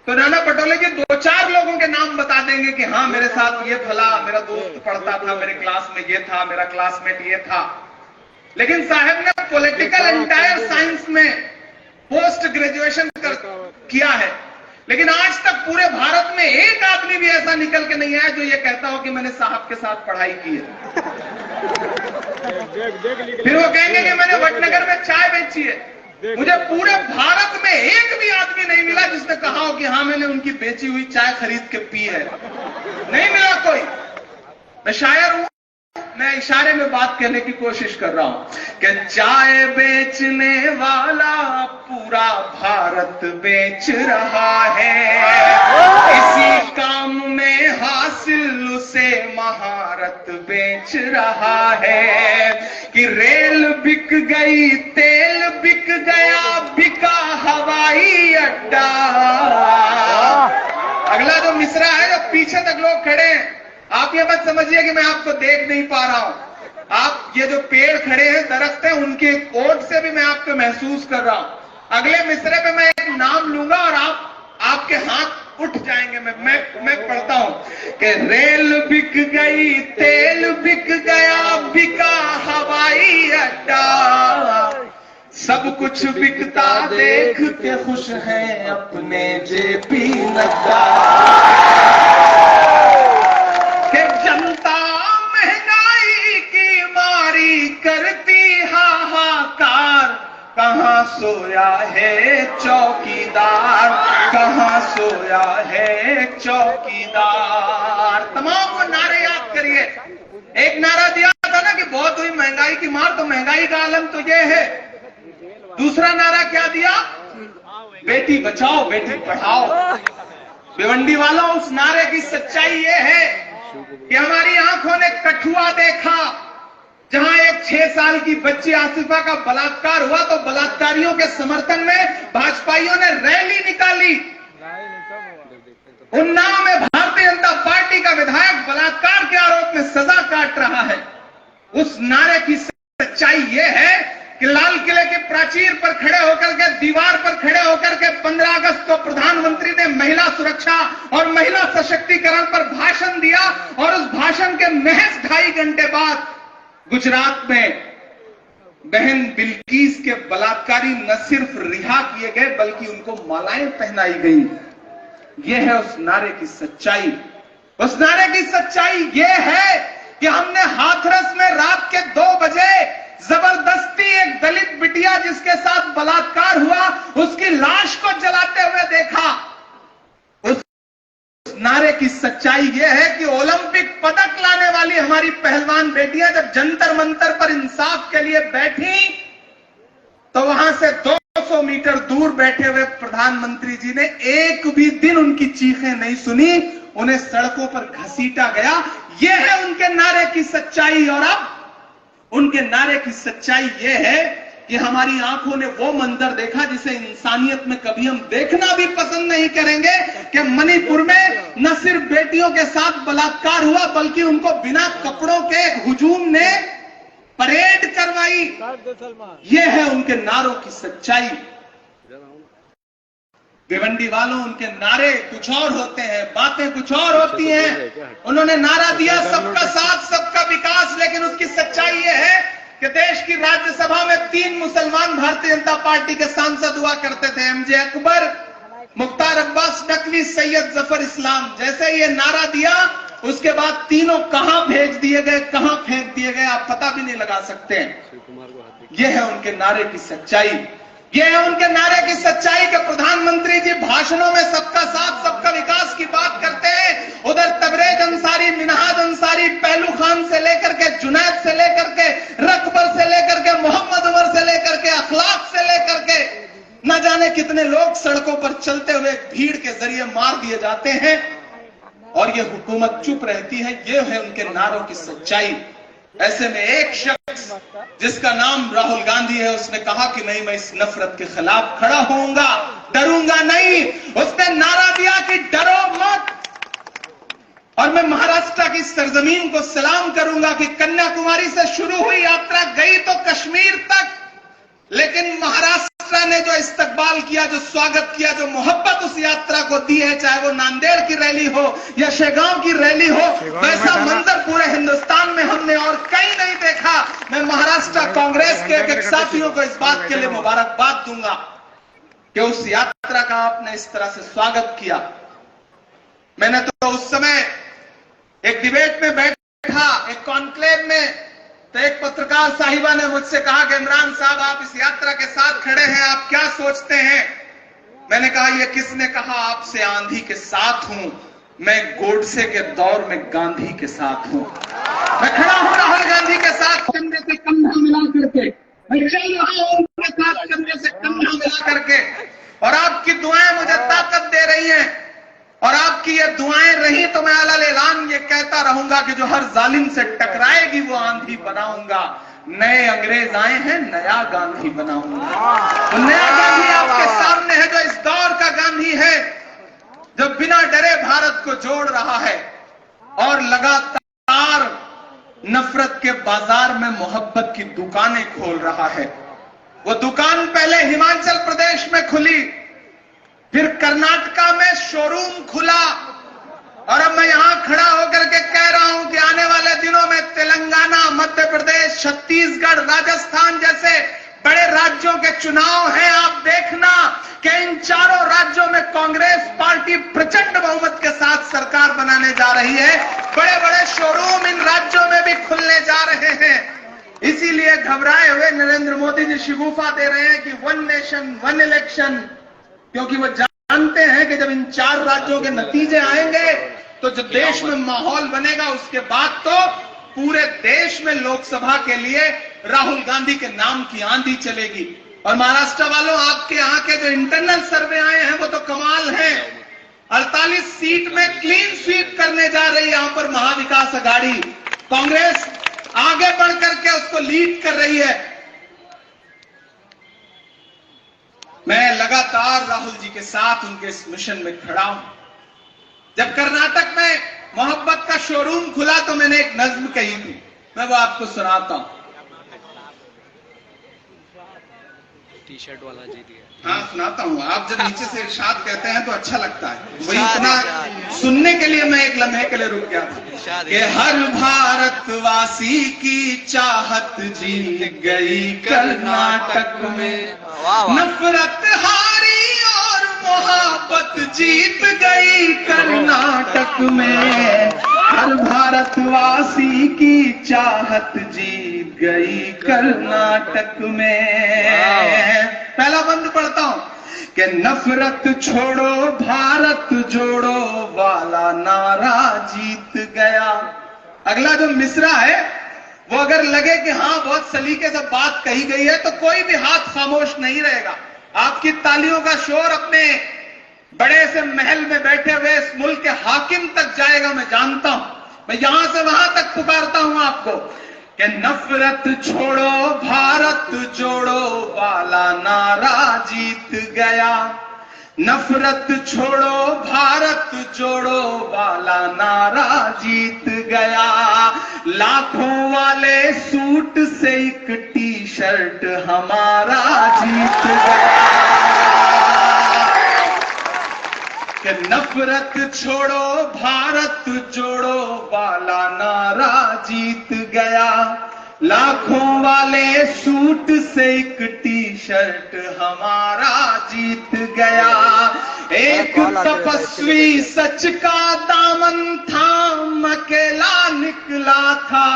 तो नाना पटोले जी 2-4 लोगों के नाम बता देंगे कि हाँ मेरे साथ ये फला मेरा दोस्त पढ़ता था, मेरे क्लास में ये था, मेरा क्लासमेट ये था। लेकिन साहब ने पॉलिटिकल एंटायर साइंस में पोस्ट ग्रेजुएशन किया है, लेकिन आज तक पूरे भारत में एक आदमी भी ऐसा निकल के नहीं आया जो ये कहता हो कि मैंने साहब के साथ पढ़ाई की है। फिर वो कहेंगे कि मैंने वटनगर में चाय बेची है। मुझे पूरे भारत में एक भी आदमी नहीं मिला जिसने कहा हो कि हाँ मैंने उनकी बेची हुई चाय खरीद के पी है। नहीं मिला कोई। मैं शायर हूं, मैं इशारे में बात कहने की कोशिश कर रहा हूं कि चाय बेचने वाला पूरा भारत बेच रहा है, इसी काम में हासिल उसे महारत बेच रहा है कि रेल बिक गई, तेल बिक गया, बिका हवाई अड्डा। अगला जो मिसरा है, जो पीछे तक लोग खड़े हैं, आप ये मत समझिए कि मैं आपको देख नहीं पा रहा हूं। आप ये जो पेड़ खड़े हैं, दरख्त हैं, उनके ओट से भी मैं आपको महसूस कर रहा हूं। अगले मिसरे पे मैं एक नाम लूंगा और आपके हाथ उठ जाएंगे। मैं पढ़ता हूं कि रेल बिक गई, तेल बिक गया, बिका हवाई अड्डा, सब कुछ बिकता देख के खुश हैं अपने जेपी नड्डा। जनता महंगाई की मारी करती हाहाकार, कहां सोया है चौकीदार, कहां सोया है चौकीदार। तमाम वो नारे याद करिए। एक नारा दिया था ना कि बहुत हुई महंगाई की मार, तो महंगाई का आलम तो ये है। दूसरा नारा क्या दिया? बेटी बचाओ बेटी पढ़ाओ। भिवंडी वालों, उस नारे की सच्चाई ये है कि हमारी आंखों ने कठुआ देखा, जहां एक 6 साल की बच्ची आसिफा का बलात्कार हुआ तो बलात्कारियों के समर्थन में भाजपाइयों ने रैली निकाली। उन्नाव में भारतीय जनता पार्टी का विधायक बलात्कार के आरोप में सजा काट रहा है। उस नारे की सच्चाई यह है कि लाल किले के प्राचीर पर खड़े होकर के, दीवार पर खड़े होकर के 15 अगस्त को प्रधानमंत्री ने महिला सुरक्षा और महिला सशक्तिकरण पर भाषण दिया, और उस भाषण के महज 2.5 घंटे बाद गुजरात में बहन बिल्किस के बलात्कारी न सिर्फ रिहा किए गए बल्कि उनको मालाएं पहनाई गई। यह है उस नारे की सच्चाई। उस नारे की सच्चाई यह है कि हमने हाथरस में रात के 2 बजे जबरदस्ती एक दलित बिटिया जिसके साथ बलात्कार हुआ, उसकी लाश को जलाते हुए देखा। उस नारे की सच्चाई यह है कि ओलंपिक पदक लाने वाली हमारी पहलवान बेटियां जब जंतर मंतर पर इंसाफ के लिए बैठी, तो वहां से 200 मीटर दूर बैठे हुए प्रधानमंत्री जी ने एक भी दिन उनकी चीखें नहीं सुनी, उन्हें सड़कों पर घसीटा गया। यह है उनके नारे की सच्चाई। और अब उनके नारे की सच्चाई यह है कि हमारी आंखों ने वो मंजर देखा जिसे इंसानियत में कभी हम देखना भी पसंद नहीं करेंगे, कि मणिपुर में न सिर्फ बेटियों के साथ बलात्कार हुआ बल्कि उनको बिना कपड़ों के एक हुजूम ने परेड करवाई। यह है उनके नारों की सच्चाई। भिवंडी वालों, उनके नारे कुछ और होते हैं, बातें कुछ और होती हैं। उन्होंने नारा दिया सबका साथ सबका विकास, लेकिन उसकी सच्चाई यह है कि देश की राज्यसभा में 3 मुसलमान भारतीय जनता पार्टी के सांसद हुआ करते थे, एमजे अकबर, मुख्तार अब्बास नकवी, सैयद जफर इस्लाम। जैसे ये नारा दिया, उसके बाद तीनों कहां भेज दिए गए, कहां फेंक दिए गए, आप पता भी नहीं लगा सकते हैं। यह है उनके नारे की सच्चाई। यह है उनके नारे की सच्चाई कि प्रधानमंत्री जी भाषणों में सबका साथ सबका विकास की बात करते हैं, उधर तबरेज अंसारी, मिनहाज अंसारी, पहलू खान से लेकर के, जुनैद से लेकर के, रकबर से लेकर के, मोहम्मद उमर से लेकर के, अखलाक से लेकर के, न जाने कितने लोग सड़कों पर चलते हुए भीड़ के जरिए मार दिए जाते हैं, और ये हुकूमत चुप रहती है। ये है उनके नारों की सच्चाई। ऐसे में एक शख्स जिसका नाम राहुल गांधी है, उसने कहा कि नहीं, मैं इस नफरत के खिलाफ खड़ा होऊंगा, डरूंगा नहीं। उसने नारा दिया कि डरो मत, और मैं महाराष्ट्र की सरजमीन को सलाम करूंगा कि कन्याकुमारी से शुरू हुई यात्रा गई तो कश्मीर तक, लेकिन महाराष्ट्र ने जो इस्तकबाल किया, जो स्वागत किया, जो मोहब्बत उस यात्रा को दी है, चाहे वो नांदेड़ की रैली हो या शेगांव की रैली हो, वैसा मंजर पूरे हिंदुस्तान में हमने और कहीं नहीं देखा। मैं महाराष्ट्र कांग्रेस के एक साथियों को इस बात के लिए मुबारकबाद दूंगा कि उस यात्रा का आपने इस तरह से स्वागत किया। मैंने तो उस समय एक डिबेट में बैठा, एक कॉन्क्लेव में, तो एक पत्रकार साहिबा ने मुझसे कहा कि इमरान साहब आप इस यात्रा के साथ खड़े हैं, आप क्या सोचते हैं? मैंने कहा ये किसने कहा आपसे आंधी के साथ हूं? मैं गोडसे के दौर में गांधी के साथ हूं। मैं खड़ा हूं राहुल गांधी के साथ कंधे से कंधा मिला करके, मैं चल रहा हूं उनके साथ कंधे से कंधा मिला करके, और आपकी दुआएं मुझे ताकत दे रही हैं। और आपकी ये दुआएं रही तो मैं अलल ऐलान ये कहता रहूंगा कि जो हर जालिम से टकराएगी वो आंधी बनाऊंगा। नए अंग्रेज आए हैं, नया गांधी बनाऊंगा। तो नया गांधी आपके सामने है, जो इस दौर का गांधी है, जो बिना डरे भारत को जोड़ रहा है और लगातार नफरत के बाजार में मोहब्बत की दुकानें खोल रहा है। वो दुकान पहले हिमाचल प्रदेश में खुली, फिर कर्नाटका में शोरूम खुला, और अब मैं यहां खड़ा होकर के कह रहा हूं कि आने वाले दिनों में तेलंगाना, मध्य प्रदेश, छत्तीसगढ़, राजस्थान जैसे बड़े राज्यों के चुनाव हैं। आप देखना कि इन चारों राज्यों में कांग्रेस पार्टी प्रचंड बहुमत के साथ सरकार बनाने जा रही है। बड़े बड़े शोरूम इन राज्यों में भी खुलने जा रहे हैं। इसीलिए घबराए हुए नरेंद्र मोदी जी शिगुफा दे रहे हैं कि 1 नेशन 1 इलेक्शन, क्योंकि वो जानते हैं कि जब इन 4 राज्यों के नतीजे आएंगे तो जो देश में माहौल बनेगा, उसके बाद तो पूरे देश में लोकसभा के लिए राहुल गांधी के नाम की आंधी चलेगी। और महाराष्ट्र वालों, आपके यहाँ के जो इंटरनल सर्वे आए हैं वो तो कमाल हैं। 48 सीट में क्लीन स्वीप करने जा रही है यहां पर महाविकास अघाड़ी। कांग्रेस आगे बढ़ करके उसको लीड कर रही है। मैं लगातार राहुल जी के साथ उनके इस मिशन में खड़ा हूं। जब कर्नाटक में मोहब्बत का शोरूम खुला तो मैंने एक नज्म कही थी, मैं वो आपको सुनाता हूं। टी शर्ट वाला जी दिया। हाँ सुनाता हूँ। आप जब नीचे से इरशाद कहते हैं तो अच्छा लगता है। वही इतना सुनने के लिए मैं एक लम्हे के लिए रुक गया था कि हर भारतवासी की चाहत जीत गई कर्नाटक में, नफरत हारी और मोहब्बत जीत गई कर्नाटक में। हर भारतवासी की चाहत जीत गई कर्नाटक में। पहला बंद पढ़ता हूं कि नफरत छोड़ो भारत जोड़ो वाला नारा जीत गया। अगला जो मिसरा है वो अगर लगे कि हाँ बहुत सलीके से बात कही गई है तो कोई भी हाथ खामोश नहीं रहेगा। आपकी तालियों का शोर अपने बड़े से महल में बैठे हुए इस मुल्क के हाकिम तक जाएगा, मैं जानता हूं। मैं यहां से वहां तक पुकारता हूं आपको कि नफरत छोड़ो भारत जोड़ो वाला नारा जीत गया। नफरत छोड़ो भारत जोड़ो वाला नारा जीत गया। लाखों वाले सूट से एक टी शर्ट हमारा जीत गया। कि नफरत छोड़ो भारत जोड़ो वाला नारा जीत गया। लाखों वाले सूट से एक टी शर्ट हमारा जीत गया। एक तपस्वी सच का दामन थाम अकेला निकला था।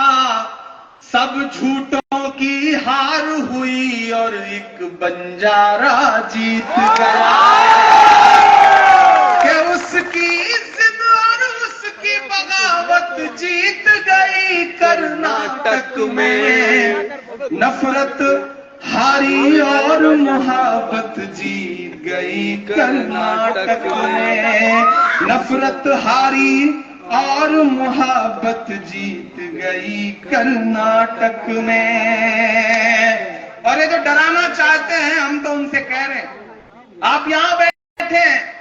सब झूठों की हार हुई और एक बंजारा जीत गया। कि उसकी जिद और उसकी बगावत जीत गई कर्नाटक में। नफरत हारी और मोहब्बत जीत गई कर्नाटक में। नफरत हारी और मोहब्बत जीत गई कर्नाटक में। और ये जो डराना चाहते हैं हम तो उनसे कह रहे हैं, आप यहां बैठे हैं,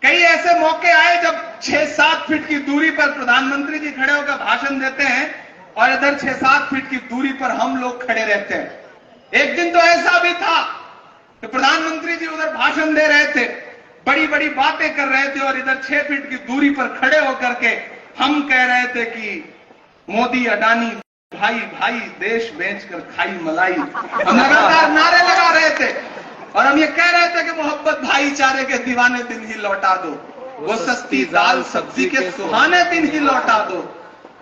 कई ऐसे मौके आए जब 6-7 फीट की दूरी पर होकर प्रधानमंत्री जी खड़े होकर भाषण देते हैं और इधर 6-7 फीट की दूरी पर हम लोग खड़े रहते हैं। एक दिन तो ऐसा भी था कि प्रधानमंत्री जी उधर भाषण दे रहे थे, बड़ी बड़ी बातें कर रहे थे और इधर 6 फीट की दूरी पर खड़े होकर के हम कह रहे थे कि मोदी अडानी भाई भाई देश बेचकर खाई मलाई। हम लगातार नारे लगा रहे थे और हम ये कह रहे थे कि मोहब्बत भाईचारे के दीवाने दिन ही लौटा दो, वो सस्ती दाल सब्जी के सुहाने दिन ही लौटा दो।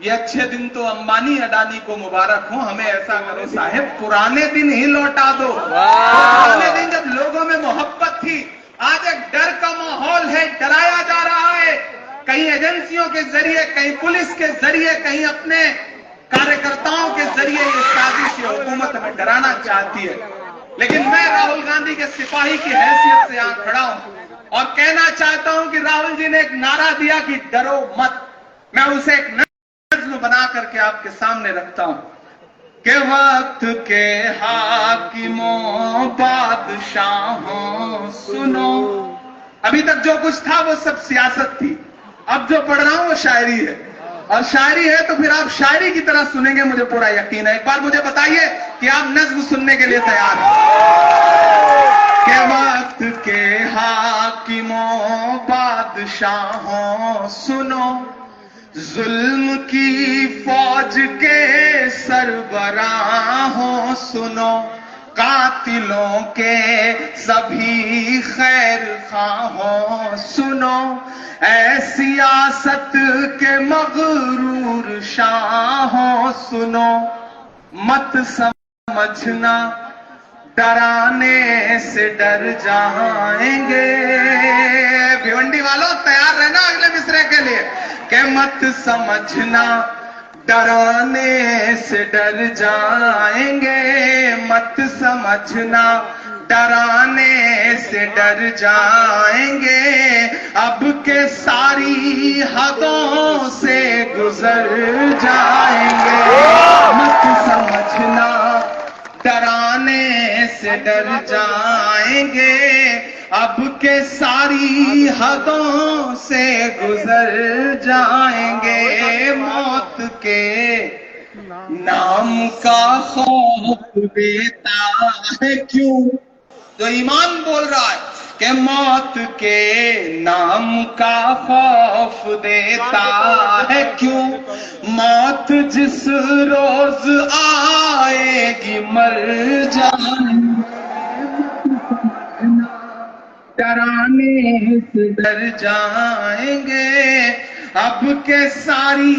ये अच्छे दिन तो अंबानी अडानी को मुबारक हो, हमें ऐसा करो साहेब पुराने दिन ही लौटा दो। पुराने दिन जब लोगों में मोहब्बत थी। आज एक डर का माहौल है, डराया जा रहा है, कहीं एजेंसियों के जरिए, कहीं पुलिस के जरिए, कहीं अपने कार्यकर्ताओं के जरिए ये साजिश ये हुकूमत हमें डराना चाहती है। लेकिन मैं राहुल गांधी के सिपाही की हैसियत से यहां खड़ा हूं और कहना चाहता हूं कि राहुल जी ने एक नारा दिया कि डरो मत। मैं उसे एक नज़्म बना करके आपके सामने रखता हूं कि वक्त के हाकिमों बादशाहों सुनो। अभी तक जो कुछ था वो सब सियासत थी, अब जो पढ़ रहा हूं वो शायरी है, और शायरी है तो फिर आप शायरी की तरह सुनेंगे, मुझे पूरा यकीन है। एक बार मुझे बताइए कि आप नज़्म सुनने के लिए तैयार हैं। के वक्त के हाकिमों बादशाहों सुनो, जुल्म की फौज के सरबराहों सुनो, कातिलों के सभी खैर खाहों सुनो, ऐ सियासत के मगरूर शाहों सुनो, मत समझना डराने से डर जाएंगे। भिवंडी वालों तैयार रहना अगले मिसरे के लिए कि मत समझना डराने से डर जाएंगे, मत समझना डराने से डर जाएंगे, अब के सारी हदों से गुजर जाएंगे। मत समझना डराने से डर जाएंगे, अब के सारी हदों से गुजर जाएंगे। मौत के नाम का खौफ देता है क्यों? जो ईमान बोल रहा है कि मौत के नाम का खौफ देता है क्यों? मौत जिस रोज आएगी मर जाएंगे, डराने से डर जाएंगे, अब के सारी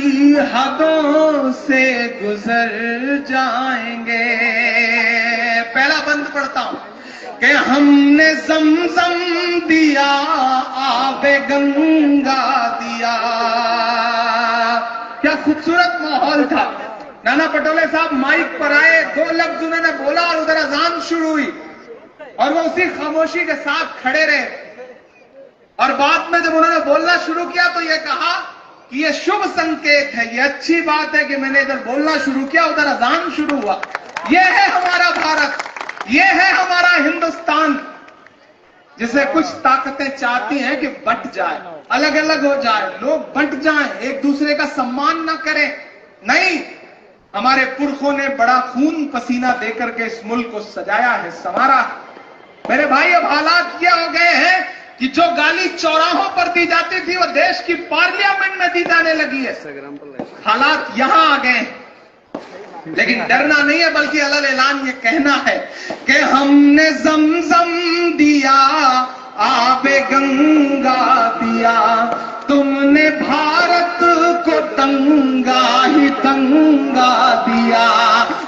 हदों से गुजर जाएंगे। पहला बंद पढ़ता हूं कि हमने ज़मज़म दिया, आबे गंगा दिया। क्या खूबसूरत माहौल था। नाना पटोले साहब माइक पर आए, 2 लफ्ज उन्होंने बोला और उधर अजान शुरू हुई और वो उसी खामोशी के साथ खड़े रहे। और बाद में जब उन्होंने बोलना शुरू किया तो ये कहा कि ये शुभ संकेत है, ये अच्छी बात है कि मैंने इधर बोलना शुरू किया, उधर अजान शुरू हुआ। ये है हमारा भारत, ये है हमारा हिंदुस्तान, जिसे कुछ ताकतें चाहती हैं कि बंट जाए, अलग अलग हो जाए, लोग बंट जाएं, एक दूसरे का सम्मान न करें। नहीं, हमारे पुरखों ने बड़ा खून पसीना देकर के इस मुल्क को सजाया है, संवारा है। मेरे भाई अब हालात ये हो गए हैं कि जो गाली चौराहों पर दी जाती थी वो देश की पार्लियामेंट में दी जाने लगी है। हालात यहां आ गए हैं। लेकिन डरना नहीं है, बल्कि अलग ऐलान ये कहना है कि हमने ज़मज़म दिया, आबे गंगा दिया, तुमने भारत को दंगा ही दंगा दिया,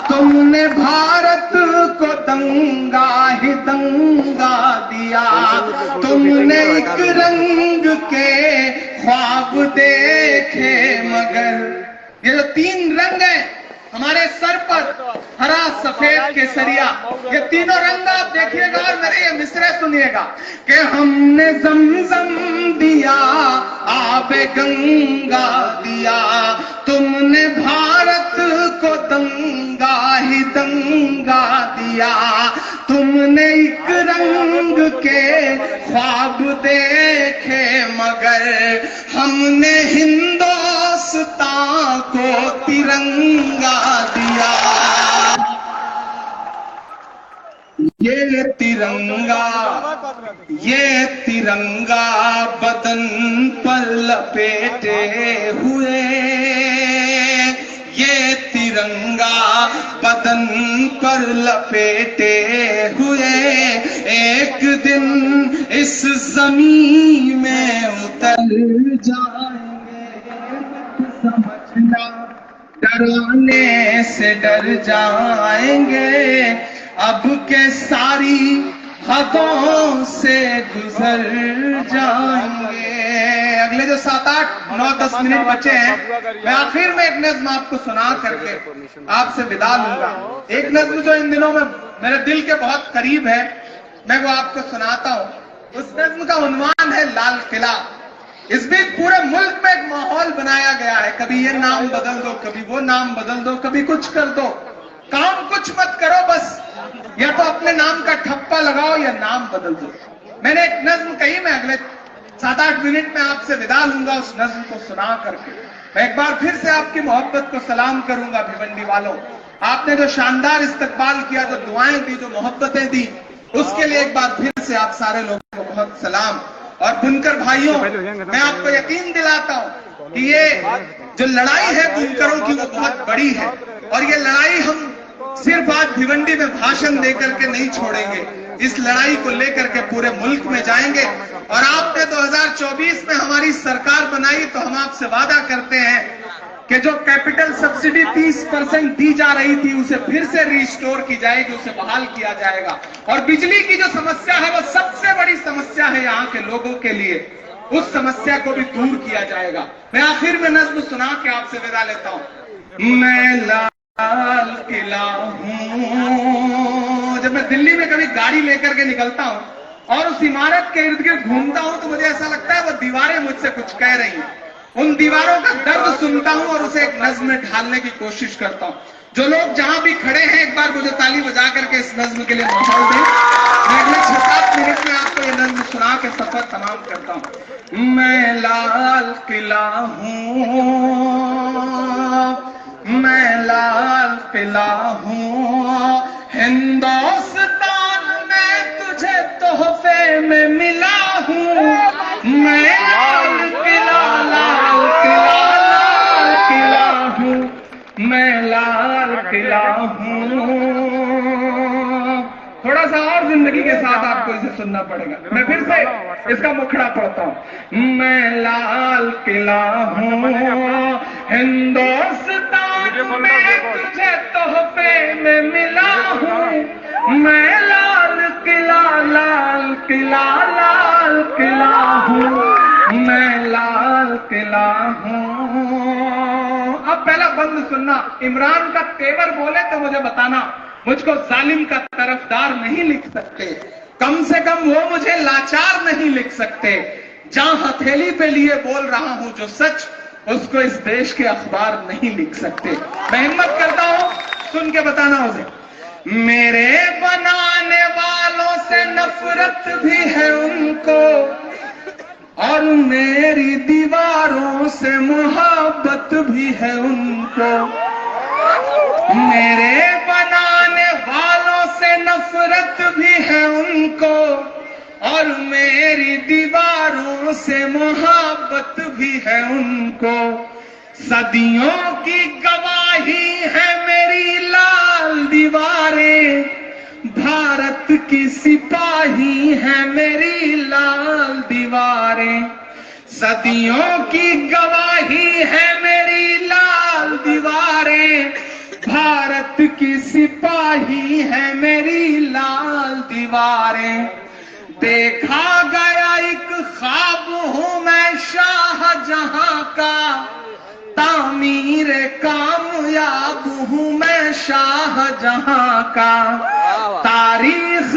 तुमने भारत को दंगा ही दंगा दिया, तुमने एक रंग के ख्वाब देखे मगर। ये जो 3 रंग हैं हमारे सर पर, हरा सफेद केसरिया, ये तीनों रंग आप देखिएगा और मेरे ये मिसरे सुनिएगा कि हमने ज़मज़म दिया, आबे गंगा दिया, तुमने भारत को दंगा ही दंगा दिया, तुमने एक रंग के ख्वाब देखे मगर हमने हिंदों हिंदुस्तान को तिरंगा दिया, ये तिरंगा बदन पर लपेटे हुए, ये तिरंगा बदन पर लपेटे हुए एक दिन इस जमीन में उतर जाएंगे, समझना डराने से डर जाएंगे, अब के सारी हदों से गुजर जाएंगे। अगले जो 7, 8, 9, 10 मिनट बचे हैं, मैं आखिर में एक नज्म आपको सुना करके आपसे विदा लूंगा। एक नज्म जो इन दिनों में मेरे दिल के बहुत करीब है, मैं वो आपको सुनाता हूं। उस नज्म का उन्वान है लाल किला। इस बीच पूरे मुल्क में एक माहौल बनाया गया है, कभी ये नाम बदल दो, कभी वो नाम बदल दो, कभी कुछ कर दो, काम कुछ मत करो, बस या तो अपने नाम का ठप्पा लगाओ या नाम बदल दो। मैंने एक नज्म कही, मैं अगले 7, 8 मिनट में आपसे विदा लूंगा उस नज्म को सुना करके। मैं एक बार फिर से आपकी मोहब्बत को सलाम करूंगा भिवंडी वालों। आपने जो शानदार इस्तकबाल किया, जो दुआएं दी, जो मोहब्बतें दी, उसके लिए एक बार फिर से आप सारे लोगों को बहुत सलाम। और बुनकर भाइयों, मैं आपको यकीन दिलाता हूं कि ये जो लड़ाई है बुनकरों की, वो बहुत बड़ी है, और ये लड़ाई हम सिर्फ आज भिवंडी में भाषण देकर के नहीं छोड़ेंगे, इस लड़ाई को लेकर के पूरे मुल्क में जाएंगे। और आपने 2024 में हमारी सरकार बनाई तो हम आपसे वादा करते हैं कि जो कैपिटल सब्सिडी 30% दी जा रही थी, उसे फिर से रिस्टोर की जाएगी, उसे बहाल किया जाएगा। और बिजली की जो समस्या है, वो सबसे बड़ी समस्या है यहाँ के लोगों के लिए, उस समस्या को भी दूर किया जाएगा। मैं आखिर में नज्म सुना के आपसे विदा लेता हूं। मैं लाल किला हूं। जब मैं दिल्ली में कभी गाड़ी लेकर के निकलता हूं और उस इमारत के इर्द गिर्द घूमता हूं, तो मुझे ऐसा लगता है वो दीवारें मुझसे कुछ कह रही हैं। उन दीवारों का दर्द सुनता हूं और उसे एक नज्म में ढालने की कोशिश करता हूं। जो लोग जहां भी खड़े हैं, एक बार मुझे ताली बजा करके इस नज्म के लिए माहौल दें। मैं अगले 6-7 मिनट में आपको ये नज्म सुना के सफर तमाम करता हूं। मैं लाल किला हूं, मैं लाल किला हूं, हिंदुस्तान में तुझे तोहफे में मिला हूं। मैं लाल किला, लाल किला, लाल किला हूं, मैं लाल किला हूं। थोड़ा सा और जिंदगी के साथ आपको इसे सुनना पड़ेगा। मैं फिर से इसका मुखड़ा पढ़ता हूं। मैं लाल किला हूं, हिंदुस्तान में तुझे तोहफे में मिला हूं। मैं लाल किला, लाल किला, लाल किला हूं, मैं लाल किला हूं। अब पहला बंद सुनना। इमरान का तेवर बोले तो मुझे बताना, मुझको जालिम का तरफदार नहीं लिख सकते, कम से कम वो मुझे लाचार नहीं लिख सकते। जहां हथेली पे लिए बोल रहा हूं जो सच, उसको इस देश के अखबार नहीं लिख सकते। मैं हिम्मत करता हूं, सुन के बताना उसे। मेरे बनाने वालों से नफरत भी है उनको, और मेरी दीवारों से मोहब्बत भी है उनको। मेरे बनाने वालों से नफरत भी है उनको, और मेरी दीवारों से मोहब्बत भी है उनको। सदियों की गवाही है मेरी लाल दीवारें, भारत की सिपाही है मेरी लाल दीवारें। सदियों की गवाही है मेरी लाल दीवारें, भारत की सिपाही है मेरी लाल दीवारें। देखा गया एक ख्वाब हूं मैं शाहजहां का, तामीर कामयाब हूं मैं शाहजहां का। तारीख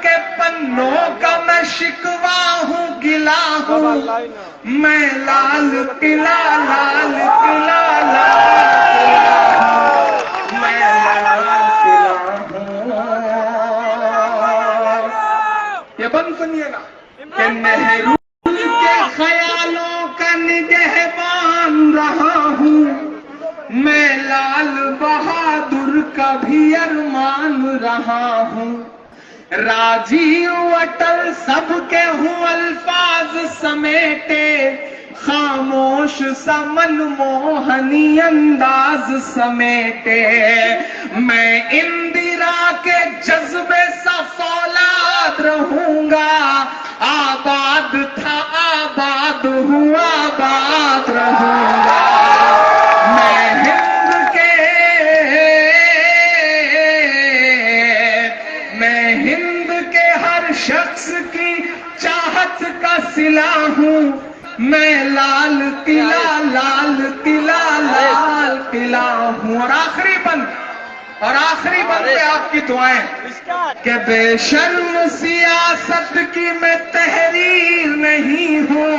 के पन्नों का मैं शिकवा हूं, गिला हूं। मैं लाल किला, लाल किला, लाल किला, मैं लाल किला हूं। ये बंद सुनिएगा। मैं लाल बहादुर का भी अरमान रहा हूँ। राजीव अटल सबके हूँ अल्फाज समेटे, खामोश सा मनमोहनी अंदाज समेटे। मैं इंदिरा के जज्बे सा फौलाद रहूंगा, आबाद था आबाद हूँ आबाद रहूंगा। मैं हिंद के हर शख्स की चाहत का सिला हूँ। मैं लाल किला लाल किला हूँ। और आखिरी बंद पे आपकी दुआएं कि बेशर्म सियासत की मैं तहरीर नहीं हूँ,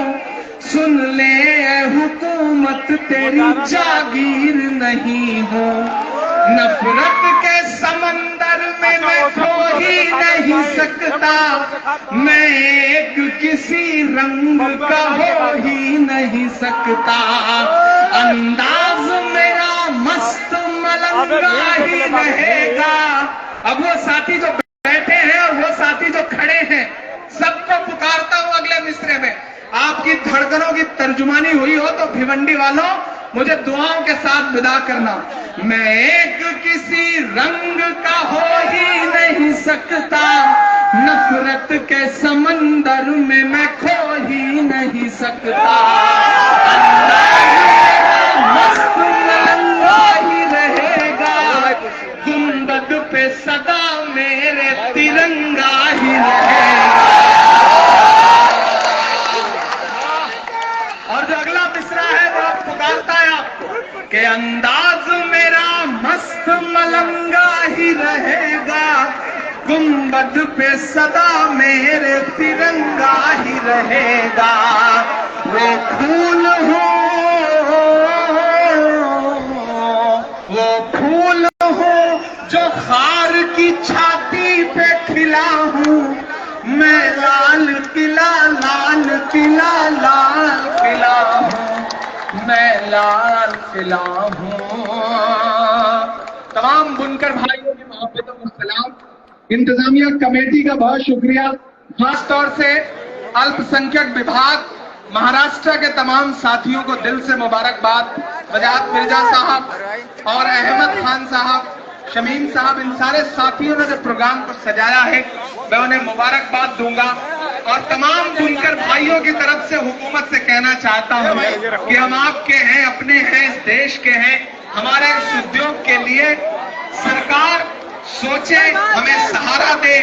सुन ले ए हुकूमत तेरी जागीर नहीं हूँ। नफरत के समंदर में मैं खो ही नहीं सकता, मैं एक किसी रंग का हो ही नहीं सकता। अंदाज मेरा मस्त मलंगा ही रहेगा। अब वो साथी जो बैठे हैं और वो साथी जो खड़े हैं, सबको पुकारता हूं अगले मिसरे में। आपकी धड़कनों की तर्जुमानी हुई हो तो भिवंडी वालों मुझे दुआओं के साथ विदा करना। मैं एक किसी रंग का हो ही नहीं सकता, नफरत के समंदर में मैं खो ही नहीं सकता। मस्त मलंगा ही रहेगा, गुंबद पे सदा मेरे तिरंगा ही रहेगा। और जो अगला मिसरा है वो पुकारता है आपको कि अंदाज मेरा मस्त मलंगा ही रहेगा, गुंबद पे सदा मेरे तिरंगा ही रहेगा। वो फूल हो जो खार की छाती पे खिला हूँ, मैं लाल किला हूँ, मैं लाल किला हूँ। तमाम बुनकर भाइयों की मोहब्बतों को सलाम। इंतजामिया कमेटी का बहुत शुक्रिया, खास तौर से अल्पसंख्यक विभाग महाराष्ट्र के तमाम साथियों को दिल से मुबारकबाद। वजात मिर्जा साहब और अहमद खान साहब, शमीम साहब, इन सारे साथियों ने जो प्रोग्राम को सजाया है मैं उन्हें मुबारकबाद दूंगा। और तमाम बुनकर भाइयों की तरफ से हुकूमत से कहना चाहता हूं कि हम आपके हैं, अपने हैं, इस देश के हैं। हमारे इस उद्योग के लिए सरकार सोचे, हमें सहारा दे।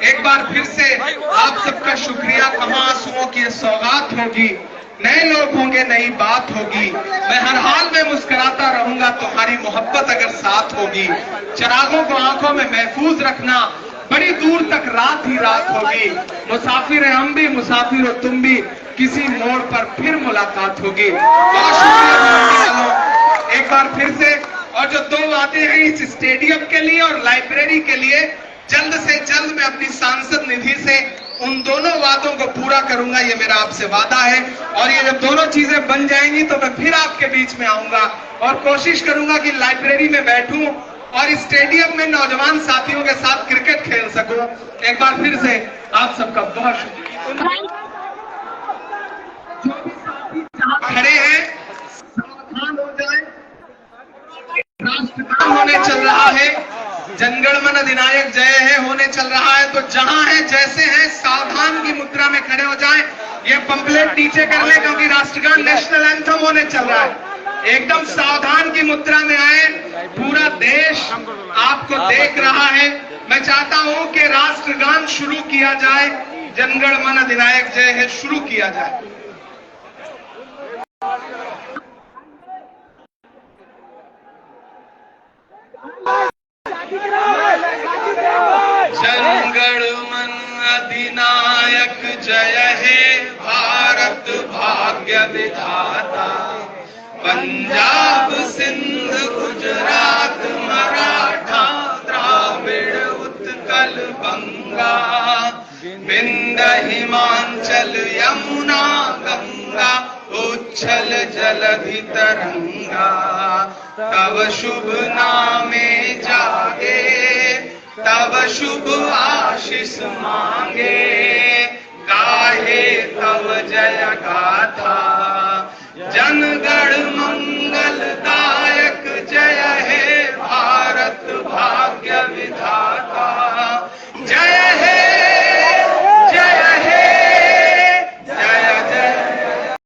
एक बार फिर से आप सबका शुक्रिया। कहां आंसुओं की सौगात होगी, नए लोग होंगे, नई बात होगी। मैं हर हाल में मुस्कुराता रहूंगा, तुम्हारी मोहब्बत अगर साथ होगी। चिरागों को आंखों में महफूज रखना, बड़ी दूर तक रात ही रात होगी। मुसाफिर हैं हम भी, मुसाफिर हो तुम भी, किसी मोड़ पर फिर मुलाकात होगी। बहुत शुक्रिया एक बार फिर से। और जो दो बातें हैं इस स्टेडियम के लिए और लाइब्रेरी के लिए, जल्द से जल्द मैं अपनी सांसद निधि से उन दोनों वादों को पूरा करूंगा, ये मेरा आपसे वादा है। और ये जब दोनों चीजें बन जाएंगी तो मैं फिर आपके बीच में आऊंगा और कोशिश करूंगा कि लाइब्रेरी में बैठूं और स्टेडियम में नौजवान साथियों के साथ क्रिकेट खेल सकूं। एक बार फिर से आप सबका बहुत शुक्रिया। जो भी साथी खड़े हैं सावधान हो जाए, राष्ट्रगान होने चल रहा है, जनगण मन अधिनायक जय है होने चल रहा है। तो जहां है जैसे है सावधान की मुद्रा में खड़े हो जाएं। ये पंपलेट नीचे कर ले क्योंकि राष्ट्रगान नेशनल एंथम होने चल रहा है। एकदम सावधान की मुद्रा में आए, पूरा देश आपको देख रहा है। मैं चाहता हूं कि राष्ट्रगान शुरू किया जाए, जनगण मन अधिनायक जय है शुरू किया जाए। जनगण मन अधिनायक जय हे भारत भाग्य विधाता, पंजाब सिंध गुजरात मराठा द्राविड़ उत्कल बंगा, विंध्य हिमाचल यमुना गंगा, उच्छल जलधि तरंगा। तब शुभ नामे जागे, तब शुभ आशीष मांगे, गाहे तब जय गाथा, जनगण मंगल